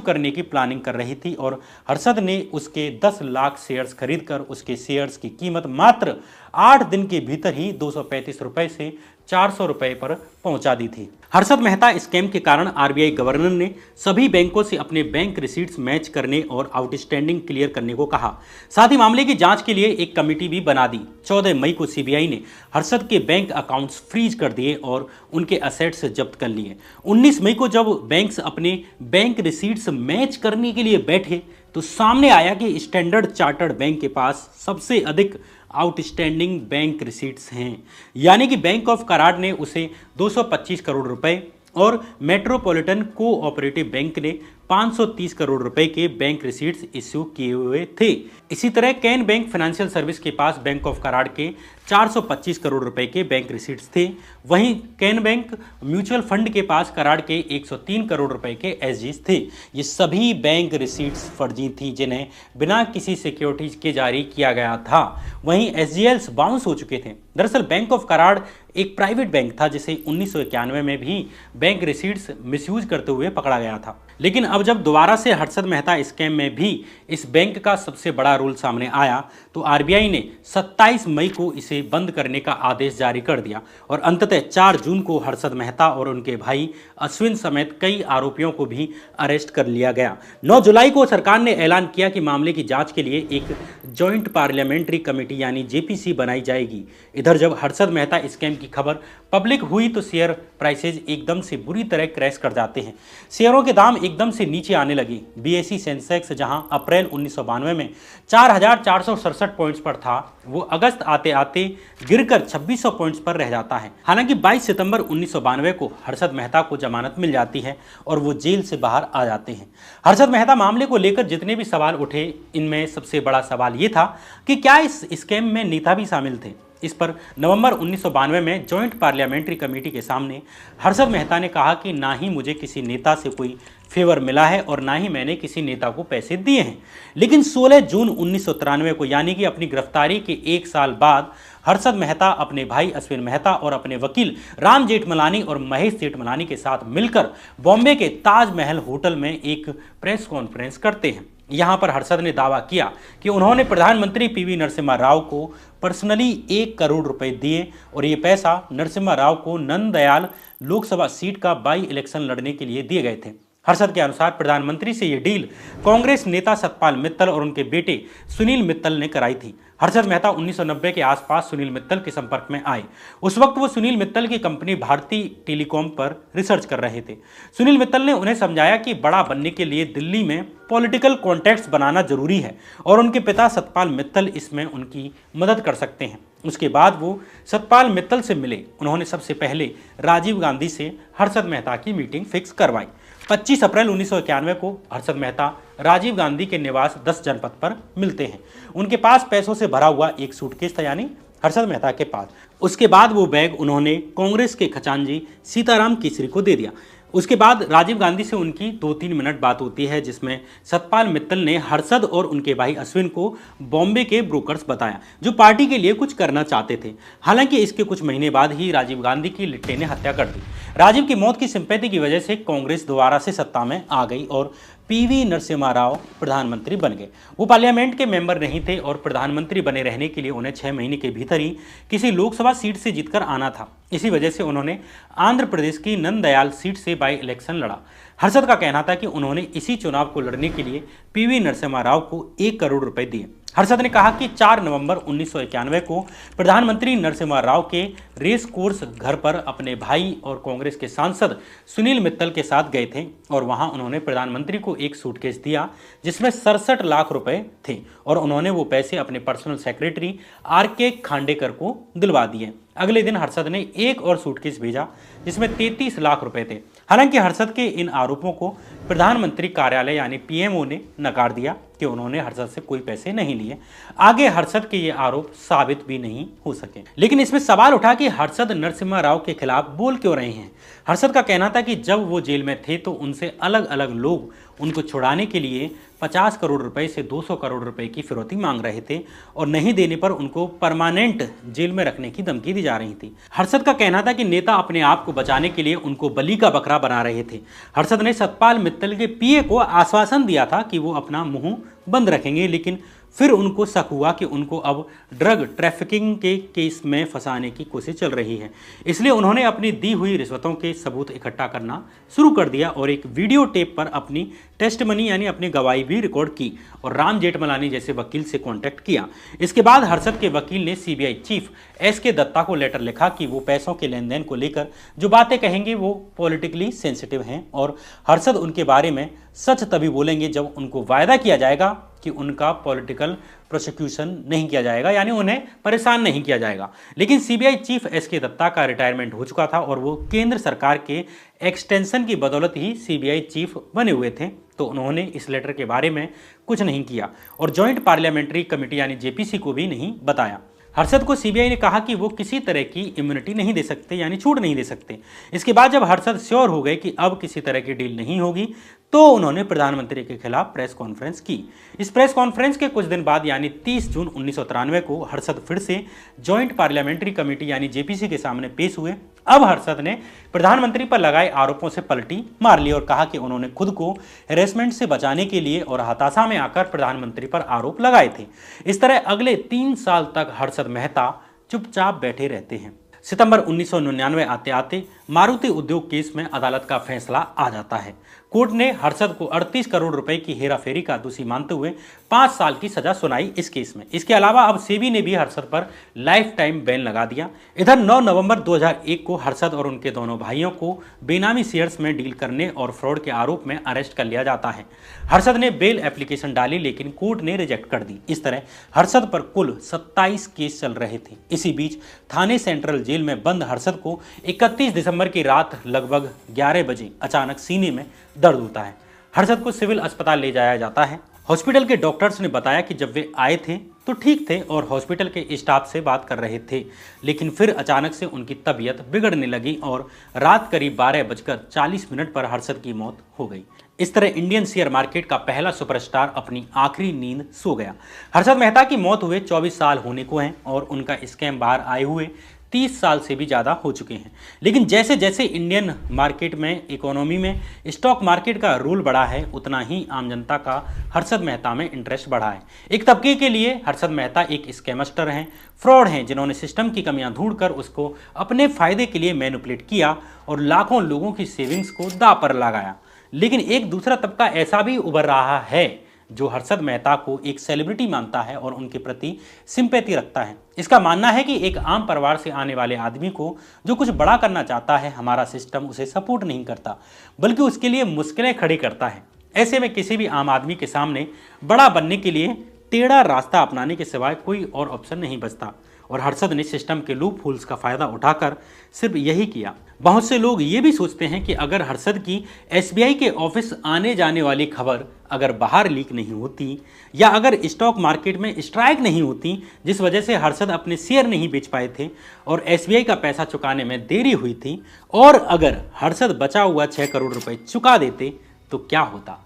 Speaker 1: करने की प्लानिंग कर रही थी और हर्षद ने उसके 10 लाख शेयर्स खरीदकर उसके शेयर्स की कीमत मात्र 8 दिन के भीतर ही 235 रुपए से 400 रुपए पर पहुंचा दी थी। हर्षद मेहता स्कैम के कारण आरबीआई गवर्नर ने सभी बैंकों से अपने बैंक रिसीट्स मैच करने और आउटस्टैंडिंग क्लियर करने को कहा। साथ ही मामले की जांच के लिए एक कमेटी भी बना दी। 14 मई को सीबीआई ने हर्षद के बैंक अकाउंट्स फ्रीज कर दिए और उनके असेट्स जब्त कर लिए। 19 मई को जब बैंक्स अपने बैंक रिसीट्स मैच करने के लिए बैठे तो सामने आया कि स्टैंडर्ड चार्टर्ड बैंक के पास सबसे अधिक आउटस्टैंडिंग बैंक रिसीट्स हैं, यानी कि बैंक ऑफ कराड़ ने उसे 225 करोड़ रुपए और मेट्रोपॉलिटन कोऑपरेटिव बैंक ने 530 करोड़ रुपए के बैंक रिसीट्स इश्यू किए हुए थे। इसी तरह कैन बैंक फाइनेंशियल सर्विस के पास बैंक ऑफ कराड़ के 425 करोड़ रुपए के बैंक रिसीट्स थे। वहीं कैन बैंक म्यूचुअल फंड के पास कराड़ के 103 करोड़ रुपए के एसजीस थे। ये सभी बैंक रिसीट्स फर्जी थी जिन्हें बिना किसी सिक्योरिटीज के जारी किया गया था। वहीं एसजीएल्स बाउंस हो चुके थे। दरअसल बैंक ऑफ कराड़ एक प्राइवेट बैंक था जिसे 1991 में भी बैंक रिसीट्स मिसयूज करते हुए पकड़ा गया था। लेकिन अब जब दोबारा से हर्षद मेहता स्कैम में भी इस बैंक का सबसे बड़ा रोल सामने आया तो आरबीआई ने 27 मई को इसे बंद करने का आदेश जारी कर दिया और अंततः 4 जून को हर्षद मेहता और उनके भाई अश्विन समेत कई आरोपियों को भी अरेस्ट कर लिया गया। 9 जुलाई को सरकार ने ऐलान किया कि मामले की जांच के लिए एक जॉइंट पार्लियामेंट्री कमेटी यानी जेपीसी बनाई जाएगी। इधर जब हर्षद मेहता स्कैम की खबर पब्लिक हुई तो शेयर प्राइसेज एकदम से बुरी तरह क्रैश कर जाते हैं। शेयरों के दाम एकदम से नीचे आने लगी। बीएसई सेंसेक्स जहां अप्रैल 1992 में 4,467 पॉइंट्स पर था, वो अगस्त आते आते गिरकर 2600 पॉइंट्स पर रह जाता है। हालांकि 22 सितंबर 1992 को हर्षद मेहता को जमानत मिल जाती है और वो जेल से बाहर आ जाते हैं। हर्षद मेहता मामले को लेकर जितने भी सवाल उठे, इनमें सबसे बड़ा सवाल ये था कि क्या इस स्कैम में नेता भी शामिल थे। इस पर नवंबर 1992 में जॉइंट पार्लियामेंट्री कमेटी के सामने हर्षद मेहता ने कहा कि ना ही मुझे किसी नेता से कोई फेवर मिला है और ना ही मैंने किसी नेता को पैसे दिए हैं। लेकिन 16 जून 1993 को यानी कि अपनी गिरफ्तारी के 1 साल बाद हर्षद मेहता अपने भाई अश्विन मेहता और अपने वकील राम जेठमलानी और महेश जेठमलानी के साथ मिलकर बॉम्बे के ताजमहल होटल में एक प्रेस कॉन्फ्रेंस करते हैं। यहाँ पर हर्षद ने दावा किया कि उन्होंने प्रधानमंत्री पीवी नरसिम्हा राव को पर्सनली 1 करोड़ रुपए दिए और ये पैसा नरसिम्हा राव को नंददयाल लोकसभा सीट का बाई इलेक्शन लड़ने के लिए दिए गए थे। हर्षद के अनुसार प्रधानमंत्री से ये डील कांग्रेस नेता सतपाल मित्तल और उनके बेटे सुनील मित्तल ने कराई थी। हर्षद मेहता 1990 के आसपास सुनील मित्तल के संपर्क में आए। उस वक्त वो सुनील मित्तल की कंपनी भारती टेलीकॉम पर रिसर्च कर रहे थे। सुनील मित्तल ने उन्हें समझाया कि बड़ा बनने के लिए दिल्ली में पॉलिटिकल कॉन्टैक्ट्स बनाना जरूरी है और उनके पिता सतपाल मित्तल इसमें उनकी मदद कर सकते हैं। उसके बाद वो सतपाल मित्तल से मिले। उन्होंने सबसे पहले राजीव गांधी से हर्षद मेहता की मीटिंग फिक्स करवाई। 25 अप्रैल 1991 को हर्षद मेहता राजीव गांधी के निवास 10 जनपथ पर मिलते हैं। उनके पास पैसों से भरा हुआ एक सूटकेस था, यानी हर्षद मेहता के पास। उसके बाद वो बैग उन्होंने कांग्रेस के खजांची सीताराम केसरी को दे दिया। उसके बाद राजीव गांधी से उनकी 2-3 मिनट बात होती है, जिसमें सतपाल मित्तल ने हर्षद और उनके भाई अश्विन को बॉम्बे के ब्रोकर्स बताया जो पार्टी के लिए कुछ करना चाहते थे। हालांकि इसके कुछ महीने बाद ही राजीव गांधी की लिट्टे ने हत्या कर दी। राजीव की मौत की सिंपैथी की वजह से कांग्रेस दोबारा से सत्ता में आ गई और पीवी नरसिम्हा राव प्रधानमंत्री बन गए। वो पार्लियामेंट के मेंबर नहीं थे और प्रधानमंत्री बने रहने के लिए उन्हें 6 महीने के भीतर ही किसी लोकसभा सीट से जीतकर आना था। इसी वजह से उन्होंने आंध्र प्रदेश की नंदयाल सीट से बाई इलेक्शन लड़ा। हर्षद का कहना था कि उन्होंने इसी चुनाव को लड़ने के लिए पीवी नरसिम्हा राव को 1 करोड़ रुपए दिए। हर्षद ने कहा कि 4 नवंबर 1991 को प्रधानमंत्री नरसिम्हा राव के रेस कोर्स घर पर अपने भाई और कांग्रेस के सांसद सुनील मित्तल के साथ गए थे और वहां उन्होंने प्रधानमंत्री को एक सूटकेस दिया जिसमें 67 लाख रुपए थे और उन्होंने वो पैसे अपने पर्सनल सेक्रेटरी आर.के. खांडेकर को दिलवा दिए। अगले दिन हर्षद ने एक और सूटकेस भेजा जिसमें 33 लाख रुपए थे। हालांकि हर्षद के इन आरोपों को प्रधानमंत्री कार्यालय यानी पीएमओ ने नकार दिया कि उन्होंने हर्षद से कोई पैसे नहीं लिए। आगे हर्षद के ये आरोप साबित भी नहीं हो सके। लेकिन इसमें सवाल उठा कि हर्षद नरसिम्हा राव के खिलाफ बोल क्यों रहे हैं। हर्षद का कहना था कि जब वो जेल में थे तो उनसे अलग अलग लोग उनको छुड़ाने के लिए 50 करोड़ रुपए से 200 करोड़ रुपए की फिरौती मांग रहे थे और नहीं देने पर उनको परमानेंट जेल में रखने की धमकी दी जा रही थी। हर्षद का कहना था कि नेता अपने आप को बचाने के लिए उनको बलि का बकरा बना रहे थे। हर्षद ने सतपाल मित्तल के पीए को आश्वासन दिया था कि वो अपना मुंह बंद रखेंगे, लेकिन फिर उनको शक हुआ कि उनको अब ड्रग ट्रैफिकिंग के केस में फंसाने की कोशिश चल रही है। इसलिए उन्होंने अपनी दी हुई रिश्वतों के सबूत इकट्ठा करना शुरू कर दिया और एक वीडियो टेप पर अपनी टेस्टमनी यानी अपनी गवाही भी रिकॉर्ड की और राम जेठमलानी जैसे वकील से कांटेक्ट किया। इसके बाद हर्षद के वकील ने सीबीआई चीफ एस.के. दत्ता को लेटर लिखा कि वो पैसों के लेन देन को लेकर जो बातें कहेंगे वो पॉलिटिकली सेंसिटिव हैं और हर्षद उनके बारे में सच तभी बोलेंगे जब उनको वायदा किया जाएगा कि उनका पॉलिटिकल प्रोसिक्यूशन नहीं किया जाएगा, यानी उन्हें परेशान नहीं किया जाएगा। लेकिन सीबीआई चीफ एस.के. दत्ता का रिटायरमेंट हो चुका था और वो केंद्र सरकार के एक्सटेंशन की बदौलत ही सीबीआई चीफ बने हुए थे, तो उन्होंने इस लेटर के बारे में कुछ नहीं किया और जॉइंट पार्लियामेंट्री कमेटी यानी जेपीसी को भी नहीं बताया। हर्षद को सीबीआई ने कहा कि वो किसी तरह की इम्यूनिटी नहीं दे सकते, यानी छूट नहीं दे सकते। इसके बाद जब हर्षद श्योर हो गए कि अब किसी तरह की डील नहीं होगी तो उन्होंने प्रधानमंत्री के खिलाफ प्रेस कॉन्फ्रेंस की। इस प्रेस कॉन्फ्रेंस के कुछ दिन बाद यानी 30 जून 1993 को हर्षद फिर से जॉइंट पार्लियामेंट्री कमेटी यानी जेपीसी के सामने पेश हुए। अब हर्षद ने प्रधानमंत्री पर लगाए आरोपों से पलटी मार ली और कहा कि उन्होंने खुद को हैरेसमेंट से बचाने के लिए और हताशा में आकर प्रधानमंत्री पर आरोप लगाए थे। इस तरह अगले 3 साल तक हर्षद मेहता चुपचाप बैठे रहते हैं। सितंबर 1999 आते आते मारुति उद्योग केस में अदालत का फैसला आ जाता है। कोर्ट ने हर्षद को 38 करोड़ रुपए की हेराफेरी का दोषी मानते हुए 5 साल की सजा सुनाई इस केस में। इसके अलावा अब सेबी ने भी हर्षद पर लाइफ टाइम बैन लगा दिया। इधर 9 नवंबर 2001 को हर्षद और उनके दोनों भाइयों को बेनामी शेयर्स में डील करने और फ्रॉड के आरोप में अरेस्ट कर लिया जाता है। हर्षद ने बेल एप्लीकेशन डाली लेकिन कोर्ट ने रिजेक्ट कर दी। इस तरह हर्षद पर कुल 27 केस चल रहे थे। इसी बीच थाने सेंट्रल जेल में बंद हर्षद को 31 दिसंबर की रात लगभग 11 बजे अचानक सीने में दर्द होता है। हर्षद को सिविल अस्पताल ले जाया जाता है। हॉस्पिटल के डॉक्टर्स ने बताया कि जब वे आए थे तो ठीक थे और हॉस्पिटल के स्टाफ से बात कर रहे थे, लेकिन फिर अचानक से उनकी तबीयत बिगड़ने लगी और रात करीब 12:40 पर हर्षद की मौत हो गई। इस तरह इंडियन शेयर मार्केट का पहला सुपरस्टार अपनी आखिरी नींद सो गया। हर्षद मेहता की मौत हुए 24 साल होने को हैं और उनका स्कैम बाहर आए हुए 30 साल से भी ज़्यादा हो चुके हैं। लेकिन जैसे जैसे इंडियन मार्केट में इकोनॉमी में स्टॉक मार्केट का रोल बढ़ा है उतना ही आम जनता का हर्षद मेहता में इंटरेस्ट बढ़ा है। एक तबके के लिए हर्षद मेहता एक स्कैमस्टर हैं, फ्रॉड हैं जिन्होंने सिस्टम की कमियां ढूंढकर उसको अपने फायदे के लिए मैनिपुलेट किया और लाखों लोगों की सेविंग्स को दांव पर लगाया। लेकिन एक दूसरा तबका ऐसा भी उभर रहा है जो हर्षद मेहता को एक सेलिब्रिटी मानता है और उनके प्रति सिंपैथी रखता है। इसका मानना है कि एक आम परिवार से आने वाले आदमी को जो कुछ बड़ा करना चाहता है हमारा सिस्टम उसे सपोर्ट नहीं करता बल्कि उसके लिए मुश्किलें खड़ी करता है। ऐसे में किसी भी आम आदमी के सामने बड़ा बनने के लिए टेढ़ा रास्ता अपनाने के सिवाय कोई और ऑप्शन नहीं बचता और हर्षद ने सिस्टम के लूप होल्स का फ़ायदा उठाकर सिर्फ यही किया। बहुत से लोग ये भी सोचते हैं कि अगर हर्षद की SBI के ऑफिस आने जाने वाली खबर अगर बाहर लीक नहीं होती, या अगर स्टॉक मार्केट में स्ट्राइक नहीं होती जिस वजह से हर्षद अपने शेयर नहीं बेच पाए थे और SBI का पैसा चुकाने में देरी हुई थी, और अगर हर्षद बचा हुआ 6 करोड़ रुपए चुका देते तो क्या होता।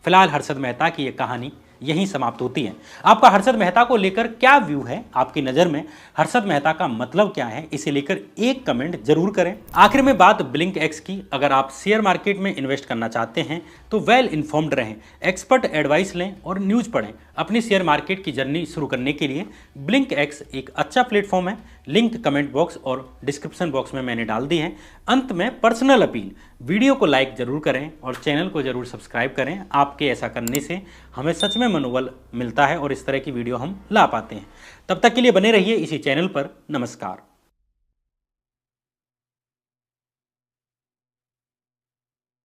Speaker 1: फिलहाल हर्षद मेहता की यह कहानी यहीं समाप्त होती है। आपका हर्षद मेहता को लेकर क्या व्यू है? आपकी नज़र में हर्षद मेहता का मतलब क्या है? इसे लेकर एक कमेंट जरूर करें। आखिर में बात BlinkX की। अगर आप शेयर मार्केट में इन्वेस्ट करना चाहते हैं तो वेल इन्फॉर्म्ड रहें, एक्सपर्ट एडवाइस लें और न्यूज़ पढ़ें। अपनी शेयर मार्केट की जर्नी शुरू करने के लिए BlinkX एक अच्छा प्लेटफॉर्म है। लिंक कमेंट बॉक्स और डिस्क्रिप्शन बॉक्स में मैंने डाल दी है। अंत में पर्सनल अपील, वीडियो को लाइक जरूर करें और चैनल को जरूर सब्सक्राइब करें। आपके ऐसा करने से हमें सच में मनोबल मिलता है और इस तरह की वीडियो हम ला पाते हैं। तब तक के लिए बने रहिए इसी चैनल पर। नमस्कार।